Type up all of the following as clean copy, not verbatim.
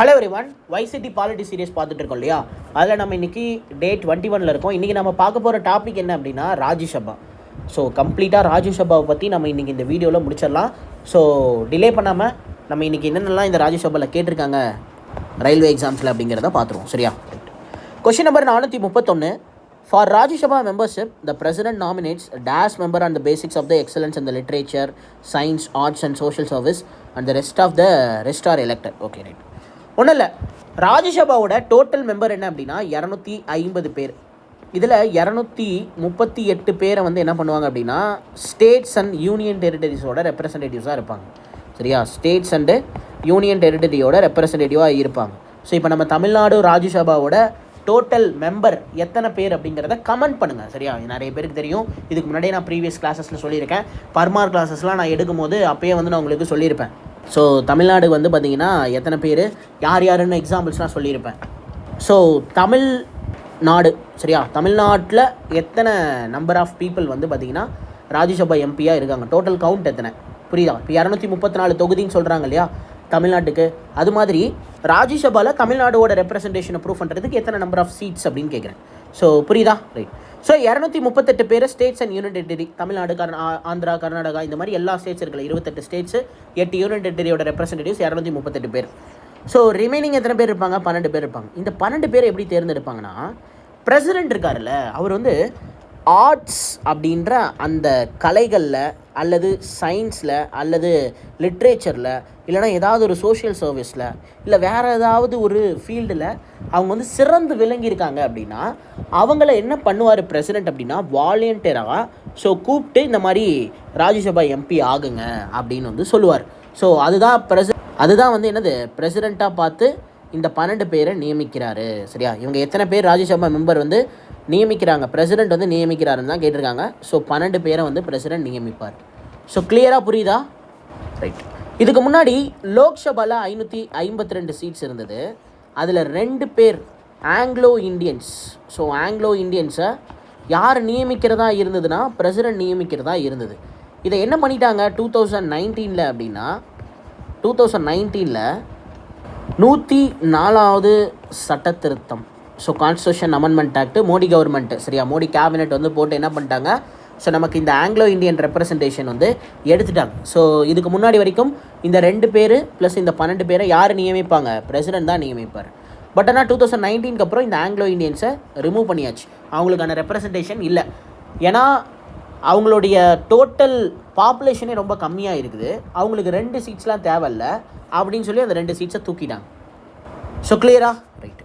Hello everyone, YCT polity series பார்த்துட்டு இருக்கோம் இல்லையா? அதில் நம்ம இன்றைக்கி டே 21 இருக்கோம். இன்றைக்கி நம்ம பார்க்க போகிற டாபிக் என்ன அப்படின்னா ராஜ்யசபா. ஸோ கம்ப்ளீட்டாக ராஜ்யசபாவை பற்றி நம்ம இன்றைக்கி இந்த வீடியோவில் முடிச்சிடலாம். ஸோ டிலே பண்ணாமல் நம்ம இன்றைக்கி என்னென்னலாம் இந்த ராஜ்யசபாவில் கேட்டிருக்காங்க ரயில்வே எக்ஸாம்ஸில் அப்படிங்கிறத பார்த்துருவோம். சரியா? Question number 431. For Rajya Sabha membership, the President nominates a dash member on the basics of the excellence in the literature, science, arts and social service, and the rest are elected. Okay, right. ஒன்றும் இல்லை, ராஜ்யசபாவோட total member என்ன அப்படின்னா 250 பேர். இதில் 238 பேரை வந்து என்ன பண்ணுவாங்க அப்படின்னா ஸ்டேட்ஸ் அண்ட் யூனியன் டெரிட்டரிஸோட ரெப்ரசன்டேட்டிவ்ஸாக இருப்பாங்க. சரியா? ஸ்டேட்ஸ் அண்டு யூனியன் டெரிட்டரியோட ரெப்ரசன்டேட்டிவாக இருப்பாங்க. ஸோ இப்போ நம்ம தமிழ்நாடு ராஜ்யசபாவோட டோட்டல் மெம்பர் எத்தனை பேர் அப்படிங்கிறத கமெண்ட் பண்ணுங்கள். சரியா? நிறைய பேருக்கு தெரியும். இதுக்கு முன்னாடியே நான் ப்ரீவியஸ் கிளாஸஸில் சொல்லியிருக்கேன். பர்மார் கிளாஸஸ்லாம் நான் எடுக்கும்போது அப்போயே வந்து நான் உங்களுக்கு சொல்லியிருப்பேன். ஸோ தமிழ்நாடு வந்து பார்த்திங்கன்னா எத்தனை பேர், யார் யாருன்னு எக்ஸாம்பிள்ஸ்லாம் சொல்லியிருப்பேன். ஸோ தமிழ்நாடு, சரியா, தமிழ்நாட்டில் எத்தனை நம்பர் ஆஃப் பீப்புள் வந்து பார்த்திங்கன்னா ராஜ்யசபா எம்பியாக இருக்காங்க, டோட்டல் கவுண்ட் எத்தனை, புரியுதா? இப்போ 234 தொகுதின்னு சொல்கிறாங்க இல்லையா தமிழ்நாட்டுக்கு, அது மாதிரி ராஜ்யசபாவில் தமிழ்நாடோட ரெப்ரசன்டேஷனை ப்ரூவ் பண்ணுறதுக்கு எத்தனை நம்பர் ஆஃப் சீட்ஸ் அப்படின்னு கேட்குறேன். ஸோ புரியுதா? ரைட். ஸோ 238 பேர் states and union territory, Tamil Nadu, Andhra, Karnataka, இந்த மாதிரி எல்லா ஸ்டேட்ஸ் இருக்குல்ல, 28 ஸ்டேட்ஸு, 8 யூனியன் டெரிட்டரியோட ரெப்ரசன்டேட்டிவ்ஸ் 238 பேர். ஸோ ரிமைனிங் எத்தனை பேர் இருப்பாங்க? 12 பேர் இருப்பாங்க. இந்த 12 பேர் எப்படி தேர்ந்தெடுப்பாங்கன்னா, பிரசிடெண்ட் இருக்கார்ல, அவர் வந்து ஆர்ட்ஸ் அப்படின்ற அந்த கலைகளில் அல்லது சயின்ஸில் அல்லது லிட்ரேச்சரில் இல்லைனா ஏதாவது ஒரு சோஷியல் சர்வீஸில் இல்லை வேறு ஏதாவது ஒரு ஃபீல்டில் அவங்க வந்து சிறந்து விளங்கியிருக்காங்க அப்படின்னா அவங்கள என்ன பண்ணுவார் பிரசிடெண்ட் அப்படின்னா வாலண்டியராக ஸோ கூப்பிட்டு இந்த மாதிரி ராஜ்யசபா எம்பி ஆகுங்க அப்படின்னு வந்து சொல்லுவார். ஸோ அதுதான் வந்து என்னது பிரசிடெண்ட்டாக பார்த்து இந்த 12 பேரை நியமிக்கிறாரு. சரியா? இவங்க எத்தனை பேர் ராஜ்யசபா மெம்பர் வந்து நியமிக்கிறாங்க, பிரசிடெண்ட் வந்து நியமிக்கிறாருன்னு தான் கேட்டிருக்காங்க. ஸோ 12 பேரை வந்து பிரசிடெண்ட் நியமிப்பார். ஸோ கிளியராக புரியுதா? ரைட். இதுக்கு முன்னாடி லோக்சபாவில் 552 சீட்ஸ் இருந்தது. அதில் 2 பேர் ஆங்கிலோ இண்டியன்ஸ். ஸோ ஆங்கிலோ இண்டியன்ஸை யார் நியமிக்கிறதா இருந்ததுன்னா பிரசிடெண்ட் நியமிக்கிறதா இருந்தது. இதை என்ன பண்ணிட்டாங்க 2019 அப்படின்னா 2019 104வது சட்ட திருத்தம், so constitution amendment act, Modi government, சரியா, மோடி கேபினெட் வந்து போட்டு என்ன பண்ணிட்டாங்க, ஸோ நமக்கு இந்த ஆங்கிலோ இண்டியன் ரெப்ரசன்டேஷன் வந்து எடுத்துட்டாங்க. ஸோ இதுக்கு முன்னாடி வரைக்கும் இந்த 2 பேர் ப்ளஸ் இந்த 12 பேரை யார் நியமிப்பாங்க? பிரசிடெண்ட் தான் நியமிப்பார். பட் ஆனால் 2019 அப்புறம் இந்த ஆங்கிலோ இண்டியன்ஸை ரிமூவ் பண்ணியாச்சு. அவங்களுக்கான ரெப்ரசன்டேஷன் இல்லை. ஏன்னா அவங்களுடைய டோட்டல் பாப்புலேஷனே ரொம்ப கம்மியாக இருக்குது, அவங்களுக்கு 2 சீட்ஸ்லாம் தேவையில்ல அப்படின்னு சொல்லி அந்த 2 சீட்ஸை தூக்கிட்டாங்க. ஸோ கிளியரா? Right.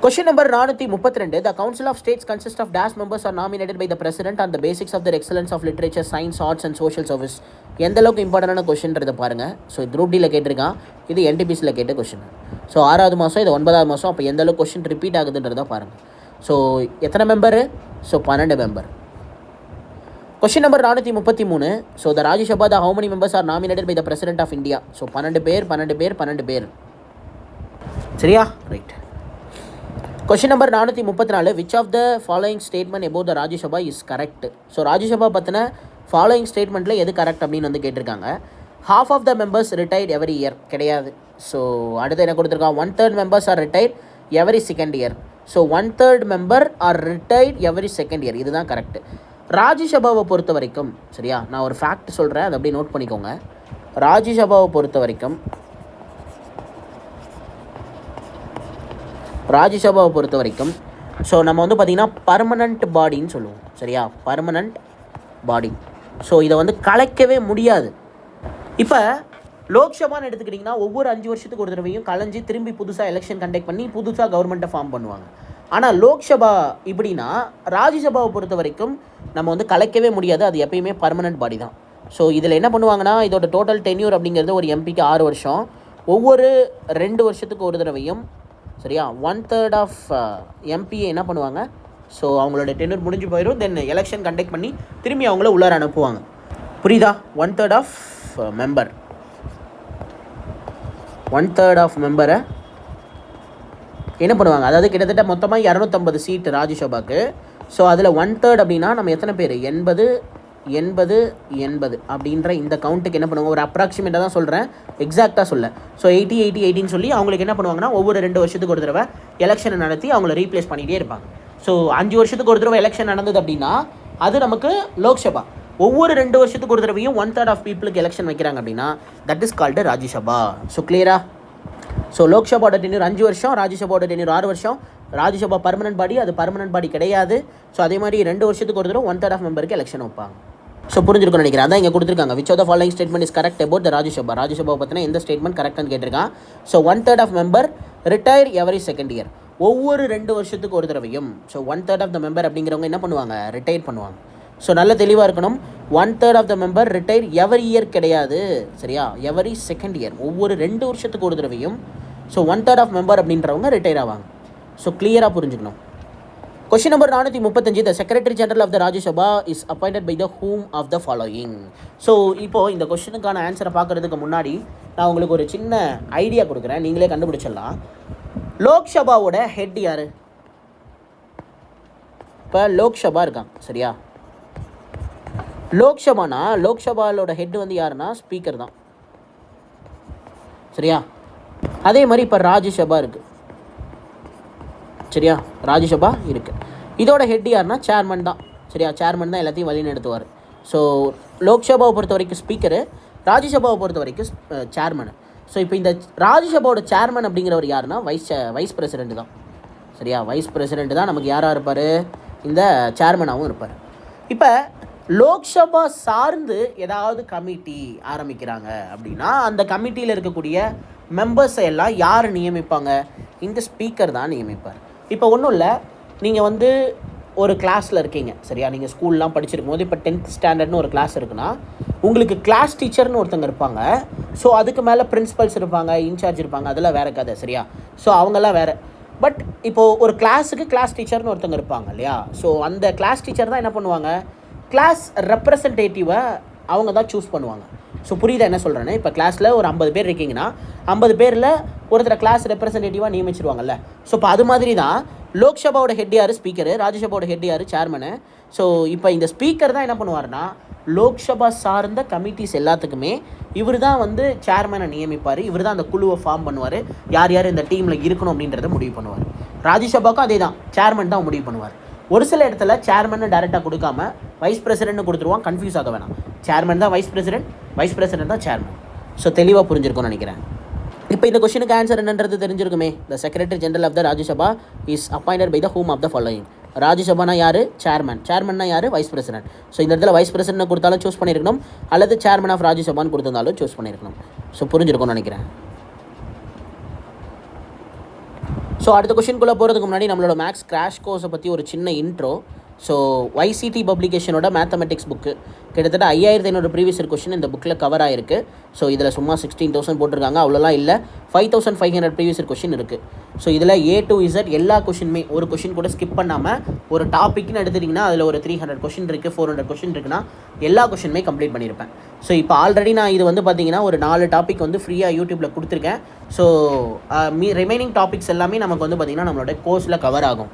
Question number 432. The Council of States consists of dash members are nominated by the President on the basics of their excellence of literature, science, arts and social service. எந்த அளவுக்கு இம்பார்ட்டண்டான கொஷின்றதை பாருங்கள். ஸோ இது group டியில் கேட்டிருக்கான், இது NTPCயில் கேட்ட question. So 6வது மாதம், இது 9வது மாதம். அப்போ எந்த அளவுக்கு கொஷின் ரிப்பீட் ஆகுதுன்றதை பாருங்கள். ஸோ எத்தனை member? So 12 member. Question number 433. So the Rajya Sabha, how many members are nominated by the President of India? So 12 பேர். சரியா? Right. Question number 434. Which of the following statement about the Rajya Sabha is correct? So Rajya Sabha பற்றின following ஸ்டேட்மெண்ட்டில் எது correct அப்படின்னு வந்து கேட்டிருக்காங்க. Half of the members retired every year, கிடையாது. So அடுத்து என்ன கொடுத்துருக்காங்க, 1/3 members are retired every second year. So 1/3 member are retired every second year, இதுதான் கரெக்ட். ராஜ்யசபாவை பொறுத்த வரைக்கும், சரியா, நான் ஒரு ஃபேக்ட் சொல்கிறேன், அதை அப்படியே நோட் பண்ணிக்கோங்க. ராஜ்யசபாவை பொறுத்த வரைக்கும் ஸோ நம்ம வந்து பார்த்திங்கன்னா பர்மனண்ட் பாடின்னு சொல்லுவோம். சரியா? பர்மனண்ட் பாடி. ஸோ இதை வந்து கலைக்கவே முடியாது. இப்போ லோக்சபான்னு எடுத்துக்கிட்டிங்கன்னா ஒவ்வொரு 5 வருஷத்துக்கு ஒரு தடவையும் கலைஞ்சி திரும்பி புதுசாக எலெக்ஷன் கண்டக்ட் பண்ணி புதுசாக கவர்மெண்ட்டை ஃபார்ம் பண்ணுவாங்க. ஆனால் லோக்சபா இப்படின்னா ராஜ்யசபாவை பொறுத்த வரைக்கும் நம்ம வந்து கலைக்கவே முடியாது, அது எப்பயுமே பர்மனண்ட் பாடி தான். ஸோ இதில் என்ன பண்ணுவாங்கன்னா இதோட டோட்டல் டென்யூர் அப்படிங்கிறது ஒரு எம்பிக்கு 6 வருஷம். ஒவ்வொரு 2 வருஷத்துக்கு ஒரு தடவையும், சரியா, 1/3 ஆஃப் எம்பியை என்ன பண்ணுவாங்க, ஸோ அவங்களோட டென்யூர் முடிஞ்சு போயிடும். தென் எலெக்ஷன் கண்டக்ட் பண்ணி திரும்பி அவங்கள உள்ளார அனுப்புவாங்க. புரியுதா? 1/3 ஆஃப் மெம்பர், 1/3 ஆஃப் மெம்பரை என்ன பண்ணுவாங்க, அதாவது கிட்டத்தட்ட மொத்தமாக 250 சீட்டு ராஜ்யசபாவுக்கு. ஸோ அதில் 1/3 அப்படின்னா நம்ம எத்தனை பேர், 80 80 80 அப்படின்ற இந்த கவுண்ட்டுக்கு என்ன பண்ணுவாங்க, ஒரு அப்ராக்சிமேட்டாக தான் சொல்கிறேன், எக்ஸாக்டாக சொல்ல. ஸோ 80 80 80ன்னு சொல்லி அவங்களுக்கு என்ன பண்ணுவாங்கன்னா ஒவ்வொரு 2 வருஷத்துக்கு ஒரு தடவை எலெக்ஷனை நடத்தி அவங்கள ரீப்ளேஸ் பண்ணிகிட்டே இருப்பாங்க. ஸோ 5 வருஷத்துக்கு ஒரு தடவை எலெக்ஷன் நடந்தது அப்படின்னா அது நமக்கு லோக்சபா. ஒவ்வொரு 2 வருஷத்துக்கு ஒரு தடவையும் 1/3 ஆஃப் பீப்புளுக்கு எலெக்ஷன் வைக்கிறாங்க அப்படின்னா that is called Rajya Sabha. So கிளியரா? ஸோ லோக்சபாவோட டென்யூர் 5 வருஷம், ராஜ்யசபாவோட டென்யூர் 6 வருஷம். ராஜ்யசபா பர்மனன்ட் பாடி, அது பர்மனன்ட் பாடி கிடையாது. ஸோ அதே மாதிரி 2 வருஷத்துக்கு ஒரு தடவை 1/3 ஆஃப் மெம்பருக்கு எலெக்ஷன் வைப்பாங்க. ஸோ புரிஞ்சிருக்கும்னு நினைக்கிறேன். அதான் இங்கே கொடுத்துருக்காங்க. Which of the following statement is correct about the Rajya Sabha. ராஜ்யசபாவை பற்றின எந்த ஸ்டேட்மெண்ட் கரெக்டானு கேட்டிருக்கான். So 1/3 of member retire every second year. ஒவ்வொரு 2 வருஷத்துக்கு ஒரு தடவையும். ஸோ 1/3 ஆஃப் த மெம்பர் அப்படிங்கிறவங்க என்ன பண்ணுவாங்க, ரிட்டையர் பண்ணுவாங்க. ஸோ நல்ல தெளிவாக இருக்கணும். 1/3 of the member retire every year கிடையாது, சரியா? எவரி செகண்ட் இயர், ஒவ்வொரு 2 வருஷத்துக்கு ஒரு தடவையும். ஸோ 1/3 ஆஃப் மெம்பர் அப்படின்றவங்க ரிட்டையர் ஆவாங்க. ஸோ கிளியராக புரிஞ்சுக்கணும். Question number 435. The secretary general of the Rajya Sabha is appointed by the whom of the following. So இப்போது இந்த கொஸ்டினுக்கான ஆன்சரை பார்க்குறதுக்கு முன்னாடி நான் உங்களுக்கு ஒரு சின்ன ஐடியா கொடுக்குறேன், நீங்களே கண்டுபிடிச்சிடலாம். லோக்சபாவோட ஹெட் யார்? இப்போ லோக்சபா இருக்காங்க, சரியா? லோக்சபாவோட ஹெட் வந்து யாருன்னா ஸ்பீக்கர் தான், சரியா? அதே மாதிரி இப்போ ராஜ்யசபா இருக்குது, சரியா? ராஜ்யசபா இருக்குது. இதோட ஹெட் யாருன்னா சேர்மன் தான், சரியா? சேர்மன் தான் எல்லாத்தையும் வழி நடத்துவார். ஸோ லோக்சபாவை பொறுத்த வரைக்கும் ஸ்பீக்கரு, ராஜ்யசபாவை பொறுத்த வரைக்கும் சேர்மனு. ஸோ இப்போ இந்த ராஜ்யசபாவோட சேர்மன் அப்படிங்கிறவர் யாருன்னா வைஸ் பிரசிடென்ட் தான், சரியா? வைஸ் பிரசிடென்ட் தான் நமக்கு யாராக இருப்பார், இந்த சேர்மனாகவும் இருப்பார். இப்போ லோக்சபா சார்ந்து ஏதாவது கமிட்டி ஆரம்பிக்கிறாங்க அப்படின்னா அந்த கமிட்டியில் இருக்கக்கூடிய மெம்பர்ஸை எல்லாம் யார் நியமிப்பாங்க, இந்த ஸ்பீக்கர் தான் நியமிப்பார். இப்போ ஒன்றும் இல்லை, நீங்கள் வந்து ஒரு கிளாஸில் இருக்கீங்க, சரியா? நீங்கள் ஸ்கூல்லாம் படிச்சிருக்கும் போது இப்போ 10th ஸ்டாண்டர்ட்னு ஒரு கிளாஸ் இருக்குன்னா உங்களுக்கு கிளாஸ் டீச்சர்னு ஒருத்தங்க இருப்பாங்க. ஸோ அதுக்கு மேலே பிரின்சிபல்ஸ் இருப்பாங்க, இன்சார்ஜ் இருப்பாங்க, அதெல்லாம் வேறு கதை, சரியா? ஸோ அவங்கெல்லாம் வேறு. பட் இப்போது ஒரு கிளாஸுக்கு கிளாஸ் டீச்சர்னு ஒருத்தங்க இருப்பாங்க இல்லையா? ஸோ அந்த கிளாஸ் டீச்சர் தான் என்ன பண்ணுவாங்க, கிளாஸ் ரெப்ரசன்டேட்டிவை அவங்க தான் சூஸ் பண்ணுவாங்க. ஸோ புரியுதா என்ன சொல்கிறேன்னு? இப்போ கிளாஸில் ஒரு 50 பேர் இருக்கீங்கன்னா 50 பேரில் ஒருத்தரை கிளாஸ் ரெப்ரசன்டேட்டிவாக நியமிச்சிருவாங்கல்ல. ஸோ இப்போ அது மாதிரி தான் லோக்சபாவோட ஹெட் யார், ஸ்பீக்கரு. ராஜ்யசபாவோட ஹெட் யார், சேர்மனு. ஸோ இப்போ இந்த ஸ்பீக்கர் தான் என்ன பண்ணுவார்னா லோக்சபா சார்ந்த கமிட்டிஸ் எல்லாத்துக்குமே இவர் தான் வந்து சேர்மனை நியமிப்பார். இவர் தான் அந்த குழுவை ஃபார்ம் பண்ணுவார், யார் யார் இந்த டீமில் இருக்கணும் அப்படின்றத முடிவு பண்ணுவார். ராஜ்யசபாவுக்கும் அதே தான், சேர்மன் தான் முடிவு பண்ணுவார். ஒரு சில இடத்துல சேர்மன் டேரெக்டாக கொடுக்காம வைஸ் பிரசிடென்ட்னு கொடுத்துருவான், கன்ஃபியூஸ் ஆக வேணாம். சேர்மன் தான் வைஸ் பிரசிடென்ட் தான் சேர்மன். ஸோ தெளிவாக புரிஞ்சிருக்கும்னு நினைக்கிறேன். இப்போ இந்த கொஸ்டினுக்கு ஆன்சர் என்னன்றது தெரிஞ்சிருக்குமே. The secretary general of the Rajya Sabha is appointed by the whom of the following. ராஜ்யசபானா யார், சேர்மன்னா யார், வைஸ் பிரசிடென்ட். ஸோ இந்த இடத்துல வைஸ் பிரசிடென்ட் கொடுத்தாலும் சூஸ் பண்ணியிருக்கணும், அல்லது சேர்மன் ஆஃப் ராஜ்யசபான்னு கொடுத்திருந்தாலும் சூஸ் பண்ணியிருக்கணும். ஸோ புரிஞ்சிருக்கும்னு நினைக்கிறேன். ஸோ அடுத்த கொஸ்டின்குள்ளே போகிறதுக்கு முன்னாடி நம்மளோட மேக்ஸ் கிராஷ் கோர்ஸை பற்றி ஒரு சின்ன இன்ட்ரோ. ஸோ YCT பப்ளிகேஷனோட மேத்தமெட்டிக்ஸ் புக்கு கிட்டத்தட்ட 5500 ப்ரீவியஸ் இயர் கொஸ்டின் இந்த புக்கில் கவர் ஆகிருக்கு. ஸோ இதில் சும்மா 16,000 போட்டிருக்காங்க, அவ்வளோலாம் இல்லை. 5500 ப்ரீவியஸ் இயர் கொஸ்டின் இருக்குது. ஸோ இதில் A to Z எல்லா கொஸ்டினுமே ஒரு கொஸ்டின் கூட ஸ்கிப் பண்ணாமல் ஒரு டாப்பிக்னு எடுத்துட்டிங்கன்னா அதில் ஒரு 300 கொஸ்டின் இருக்குது, 400 கொஸ்டின் இருக்குன்னா எல்லா கொஸ்டினுமே கம்ப்ளீட் பண்ணியிருப்பேன். ஸோ இப்போ ஆல்ரெடி நான் இது வந்து பார்த்திங்கன்னா ஒரு 4 டாபிக் வந்து ஃப்ரீயாக யூடியூப்பில் கொடுத்துருக்கேன். ஸோ ரிமைனிங் டாபிக்ஸ் எல்லாமே நமக்கு வந்து பார்த்திங்கன்னா நம்மளோட கோர்ஸில் கவர் ஆகும்.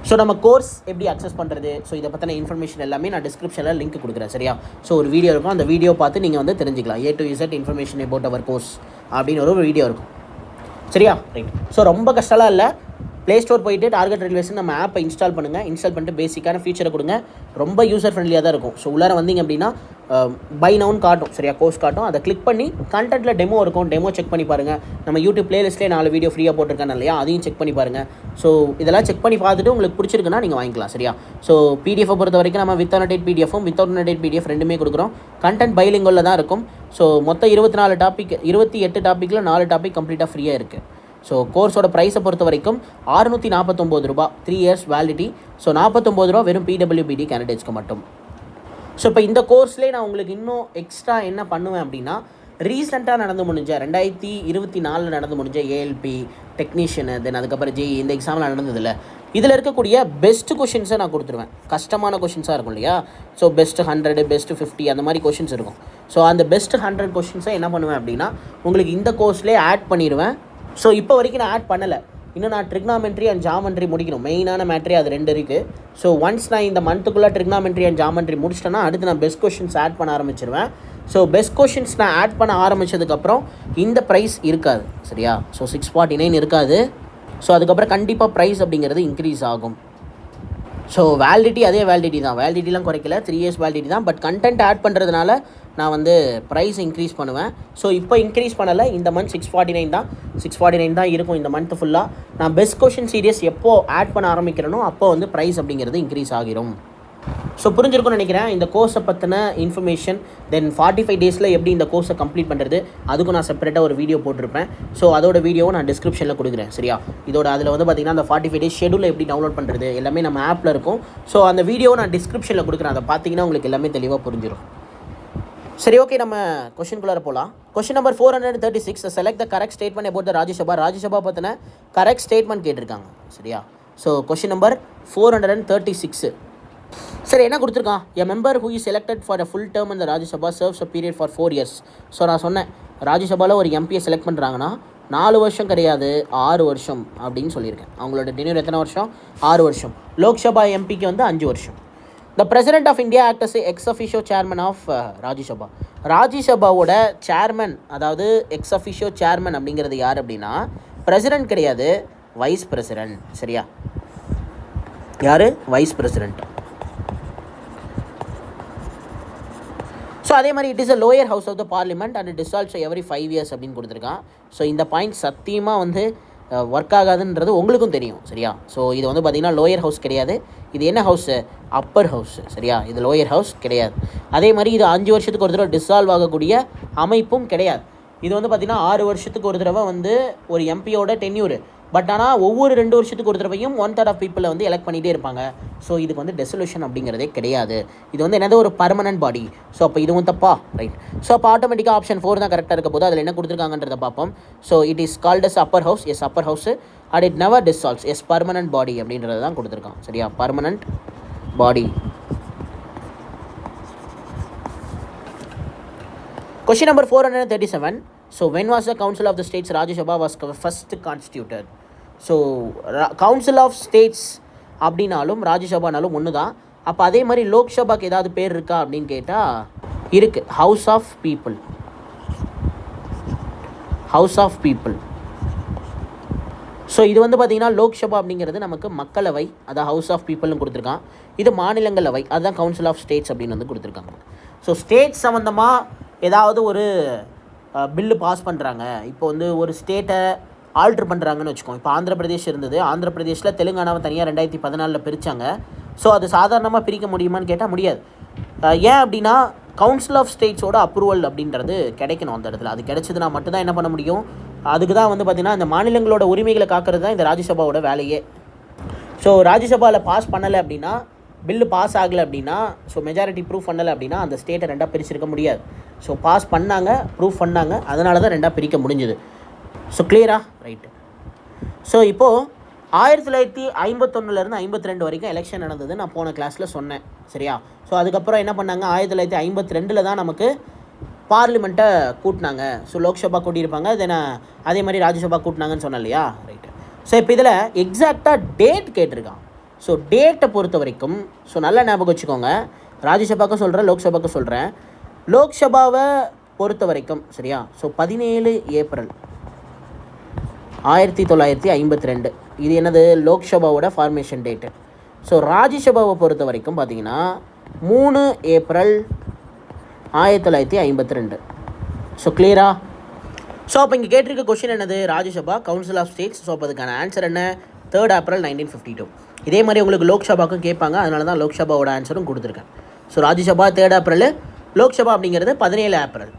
ஸோ நம்ம கோர்ஸ் எப்படி அக்சஸ் பண்ணுறது, ஸோ இதை பற்றின இன்ஃபர்மேஷன் எல்லாமே நான் டிஸ்கிரிப்ஷனில் லிங்க் கொடுக்குறேன், சரியா? ஸோ ஒரு வீடியோ இருக்கும், அந்த வீடியோ பார்த்து நீங்கள் வந்து தெரிஞ்சிக்கலாம். A to Z information about our course அப்படின்னு ஒரு வீடியோ இருக்கும், சரியா? ரைட். ஸோ ரொம்ப கஷ்டம்லாம் இல்லை. ப்ளே ஸ்டோர் போயிட்டு டார்கெட் ரயில்வேஸ்னு நம்ம ஆப்பை இன்ஸ்டால் பண்ணுங்கள். இன்ஸ்டால் பண்ணிட்டு பேசிக்கான ஃபீச்சரை கொடுங்க. ரொம்ப யூசர் ஃப்ரெண்ட்லியாக தான் இருக்கும். ஸோ உள்ளார வந்தீங்க அப்படின்னா பை நவுன் காட்டும், சரியா? கோர்ஸ் காட்டும். அதை கிளிக் பண்ணி கண்டென்ட்டில் டெமோ இருக்கும், டெமோ செக் பண்ணி பாருங்கள். நம்ம யூடியூப் பிளேலிஸ்ட்லேயே 4 வீடியோ ஃப்ரீயாக போட்டிருக்கேன் இல்லையா, அதையும் செக் பண்ணி பாருங்கள். ஸோ இதெல்லாம் செக் பண்ணி பார்த்துட்டு உங்களுக்கு பிடிச்சிருக்குன்னா நீங்கள் வாங்கிக்கலாம், சரியா? ஸோ பிடிஎஃபை பொறுத்த வரைக்கும் நம்ம வித் அனடேட் பிடிஎஃப்பும் வித்தவுட் அனடேட் பிடிஎஃப் ரெண்டுமே கொடுக்குறோம். கண்டென்ட் பைலிங்கோவில் தான் இருக்கும். ஸோ மொத்தம் 24 டாபிக், 28 டாப்பிக்கில் 4 டாபிக் கம்ப்ளீட்டாக ஃப்ரீயாக இருக்குது. ஸோ கோர்ஸோட ப்ரைஸை பொறுத்த வரைக்கும் 649 ரூபா, 3 இயர்ஸ் வேலிடிட்டி. ஸோ 49 ரூபா வெறும் PWBD கேண்டிடேட்ஸ்க்கு மட்டும். ஸோ இப்போ இந்த கோர்ஸ்லேயே நான் உங்களுக்கு இன்னும் எக்ஸ்ட்ரா என்ன பண்ணுவேன் அப்படின்னா, ரீசெண்டாக நடந்து முடிஞ்ச 2024 நடந்து முடிஞ்ச ALP டெக்னீஷியனு, தென் அதுக்கப்புறம் JEE இந்த எக்ஸாமில் நடந்ததில்ல, இதில் இருக்கக்கூடிய பெஸ்ட் கொஷின்ஸை நான் கொடுத்துருவேன். கஷ்டமான கொஷின்ஸாக இருக்கும் இல்லையா? ஸோ பெஸ்ட் 100, பெஸ்ட் 50 அந்த மாதிரி கொஷின்ஸ் இருக்கும். ஸோ அந்த பெஸ்ட் 100 கொஷின்ஸை என்ன பண்ணுவேன் அப்படின்னா உங்களுக்கு இந்த கோர்ஸ்லேயே ஆட் பண்ணிடுவேன். ஸோ இப்போ வரைக்கும் நான் ஆட் பண்ணலை. இன்னும் நான் ட்ரிக்னாமெண்ட்ரி அண்ட் ஜாமெண்ட்ரி முடிக்கணும். மெயினான மேட்ரி அது 2 இருக்குது. ஸோ ஒன்ஸ் நான் இந்த மந்த்துக்குள்ளே ட்ரிக்னாமெண்ட்ரி அண்ட் ஜாமெண்ட்ரி முடிச்சிட்டேன்னா அடுத்து நான் பெஸ்ட் கொஷின்ஸ் ஆட் பண்ண ஆரம்பிச்சிருவேன். ஸோ பெஸ்ட் கொஷின்ஸ் நான் ஆட் பண்ண ஆரம்பித்ததுக்கப்புறம் இந்த ப்ரைஸ் இருக்காது, சரியா? ஸோ 649 இருக்காது. ஸோ அதுக்கப்புறம் கண்டிப்பாக ப்ரைஸ் அப்படிங்கிறது இன்க்ரீஸ் ஆகும். ஸோ வேலிடிட்டி அதே வேலிடிட்டி தான், வேலிடிட்டிலாம் குறைக்கல, 3 இயர்ஸ் வேலிடிட்டி தான். பட் கண்டென்ட் ஆட் பண்ணுறதுனால நான் வந்து ப்ரைஸ் இன்க்ரீஸ் பண்ணுவேன். ஸோ இப்போ இன்க்ரீஸ் பண்ணலை, இந்த மந்த் 649 தான், 649 தான் இருக்கும் இந்த மந்த் ஃபுல்லாக. நான் பெஸ்ட் கொஷின் சீரியஸ் எப்போது ஆட் பண்ண ஆரம்பிக்கிறேனோ அப்போ வந்து ப்ரைஸ் அப்படிங்கிறது இன்க்ரீஸ் ஆகிரும். ஸோ புரிஞ்சிருக்கும்னு நினைக்கிறேன் இந்த கோர்ஸை பற்றின இன்ஃபர்மேஷன். தென் 45 டேஸில் எப்படி இந்த கோர்ஸை கம்ப்ளீட் பண்ணுறது அதுக்கும் நான் செப்பரேட்டாக ஒரு வீடியோ போட்டிருப்பேன். ஸோ அதோட வீடியோவை நான் டிஸ்கிரிப்ஷனில் கொடுக்குறேன், சரியா? இதோட அதில் வந்து பார்த்திங்கன்னா அந்த 45 டேஸ் ஷெடியூல் எப்படி டவுன்லோட் பண்ணுறது எல்லாமே நம்ம ஆப்பில் இருக்கும். ஸோ அந்த வீடியோவை நான் டிஸ்கிரிப்ஷனில் கொடுக்குறேன், அதை பார்த்தீங்கன்னா உங்களுக்கு எல்லாமே தெளிவாக புரிஞ்சிடும். சரி, ஓகே, நம்ம கொஷின்குள்ளார போகலாம். Question number 436, select the correct statement about the Rajya Sabha. Rajya Sabha பற்றின கரெக்ட் ஸ்டேட்மெண்ட் கேட்டிருக்காங்க, சரியா? So question number 436. சரி, என்ன கொடுத்துருக்கான்? A member who is selected for a full term இந்த Rajya Sabha serves a period for 4 years. So நான் சொன்னேன், ராஜ்யசபாவில் ஒரு எம்பியை செலக்ட் பண்ணுறாங்கன்னா 4 வருஷம் கிடையாது, 6 வருஷம் அப்படின்னு சொல்லியிருக்கேன். அவங்களோட டென்யூர் எத்தனை வருஷம்? 6 வருஷம். லோக்சபா எம்பிக்கு வந்து 5 வருஷம். The president of India act as ex officio chairman of Rajya Sabha. ராஜ்யசபாவோட சேர்மன், அதாவது எக்ஸ் அஃபிஷியோ சேர்மன் அப்படிங்கிறது யார் அப்படின்னா பிரசிடென்ட் கிடையாது, வைஸ் பிரசிடென்ட், சரியா? யார்? Vice president. ஸோ அதே மாதிரி it is a lower house of the parliament and dissolves every 5 years அப்படின்னு கொடுத்துருக்கான். ஸோ இந்த பாயிண்ட் சத்தியமாக வந்து ஒர்க் ஆகாதுன்றது உங்களுக்கும் தெரியும், சரியா? ஸோ இது வந்து பார்த்திங்கன்னா லோயர் ஹவுஸ் கிடையாது, இது என்ன ஹவுஸு? அப்பர் ஹவுஸ், சரியா? இது லோயர் ஹவுஸ் கிடையாது. அதே மாதிரி இது 5 வருஷத்துக்கு ஒரு தடவை டிசால்வ் ஆகக்கூடிய அமைப்பும் கிடையாது. இது வந்து பார்த்திங்கன்னா 6 வருஷத்துக்கு ஒரு தடவை வந்து ஒரு எம்பியோட டென்யூர். பட் ஆனால் ஒவ்வொரு 2 வருஷத்துக்கு ஒரு தடவையும் 1/3 ஆஃப் பீப்புளை வந்து எலெக்ட் பண்ணிகிட்டே இருப்பாங்க. ஸோ இதுக்கு வந்து டெசல்யூஷன் அப்படிங்கிறதே கிடையாது. இது வந்து என்னது? ஒரு பர்மனன்ட் பாடி. ஸோ அப்போ இதுவும் தப்பா, ரைட்? ஸோ அப்போ ஆட்டோமேட்டிக்காக ஆப்ஷன் 4 தான் கரெக்டாக இருக்க போது. அதில் என்ன கொடுத்துருக்காங்கன்றதை பார்ப்போம். So it is called as upper house, as upper house. And it never dissolves, as permanent body அப்படின்றது தான் கொடுத்துருக்கான், சரியா? Permanent body. Question number 437. So when was the Council of the States Rajya Sabha was first constituted? So Council of States அப்படின்னாலும் ராஜ்யசபானாலும் ஒன்று தான். அப்போ அதே மாதிரி லோக்சபாக்கு ஏதாவது பேர் இருக்கா அப்படின்னு கேட்டால் இருக்குது. House of people, house of people. So இது வந்து பார்த்திங்கன்னா லோக்சபா அப்படிங்கிறது நமக்கு மக்களவை, அதான் ஹவுஸ் ஆஃப் பீப்புள்னு கொடுத்துருக்கான். இது மாநிலங்களவை, அதுதான் கவுன்சில் ஆஃப் ஸ்டேட்ஸ் அப்படின்னு வந்து கொடுத்துருக்காங்க. ஸோ ஸ்டேட் சம்மந்தமாக ஏதாவது ஒரு பில்லு பாஸ் பண்ணுறாங்க, இப்போ வந்து ஒரு ஸ்டேட்டை ஆல்ட்ரு பண்ணுறாங்கன்னு வச்சுக்கோங்க. இப்போ ஆந்திர பிரதேஷ் இருந்தது, ஆந்திர பிரதேஷில் தெலுங்கானாவை தனியாக 2014 பிரித்தாங்க. ஸோ அது சாதாரணமாக பிரிக்க முடியுமான்னு கேட்டால் முடியாது. ஏன் அப்படின்னா கவுன்சில் ஆஃப் ஸ்டேட்ஸோட அப்ரூவல் அப்படின்றது கிடைக்கணும் அந்த இடத்துல. அது கிடைச்சதுனா மட்டும்தான் என்ன பண்ண முடியும். அதுக்கு தான் வந்து பார்த்திங்கன்னா இந்த மாநிலங்களோட உரிமைகளை காக்கிறது தான் இந்த ராஜ்யசபாவோட வேலையே. ஸோ ராஜ்யசபாவில் பாஸ் பண்ணலை அப்படின்னா, பில்லு பாஸ் ஆகலை அப்படின்னா, ஸோ மெஜாரிட்டி ப்ரூஃப் பண்ணலை அப்படின்னா அந்த ஸ்டேட்டை 2 பிரிச்சிருக்க முடியாது. ஸோ பாஸ் பண்ணாங்க, ப்ரூஃப் பண்ணாங்க, அதனால தான் 2 பிரிக்க முடிஞ்சுது. ஸோ கிளியரா? ரைட்டு. ஸோ இப்போது 1951 52 வரைக்கும் எலெக்ஷன் நடந்தது, நான் போன கிளாஸில் சொன்னேன், சரியா? ஸோ அதுக்கப்புறம் என்ன பண்ணாங்க, 1952 தான் நமக்கு பார்லிமெண்ட்டை கூட்டினாங்க. ஸோ லோக்சபா கூட்டியிருப்பாங்க, தென் அதே மாதிரி ராஜ்யசபா கூட்டினாங்கன்னு சொன்னேன் இல்லையா? ரைட்டு. ஸோ இப்போ இதில் எக்ஸாக்டாக டேட் கேட்டிருக்கான். ஸோ டேட்டை பொறுத்த வரைக்கும் ஸோ நல்லா ஞாபகம் வச்சுக்கோங்க. ராஜ்யசபாவுக்கும் சொல்கிறேன், லோக்சபாவுக்கும் சொல்கிறேன். லோக்சபாவை பொறுத்த வரைக்கும், சரியா? ஸோ 17 ஏப்ரல் 1952 இது என்னது? லோக்சபாவோட ஃபார்மேஷன் டேட்டு. ஸோ ராஜ்யசபாவை பொறுத்த வரைக்கும் பார்த்தீங்கன்னா 3 ஏப்ரல் 1952. ஸோ கிளியரா? ஸோ அப்போ இங்கே கேட்டிருக்க கொஷின் என்னது? Rajya Sabha, council of states. So அப்போ அதுக்கான ஆன்சர் என்ன? 3 ஏப்ரல் 1952. இதே மாதிரி உங்களுக்கு லோக்சபாவுக்கும் கேட்பாங்க, அதனால தான் லோக்சபாவோட ஆன்சரும் கொடுத்துருக்கேன். ஸோ ராஜ்யசபா 3 ஏப்ரல், லோக்சபா அப்படிங்கிறது 17 ஏப்ரல்.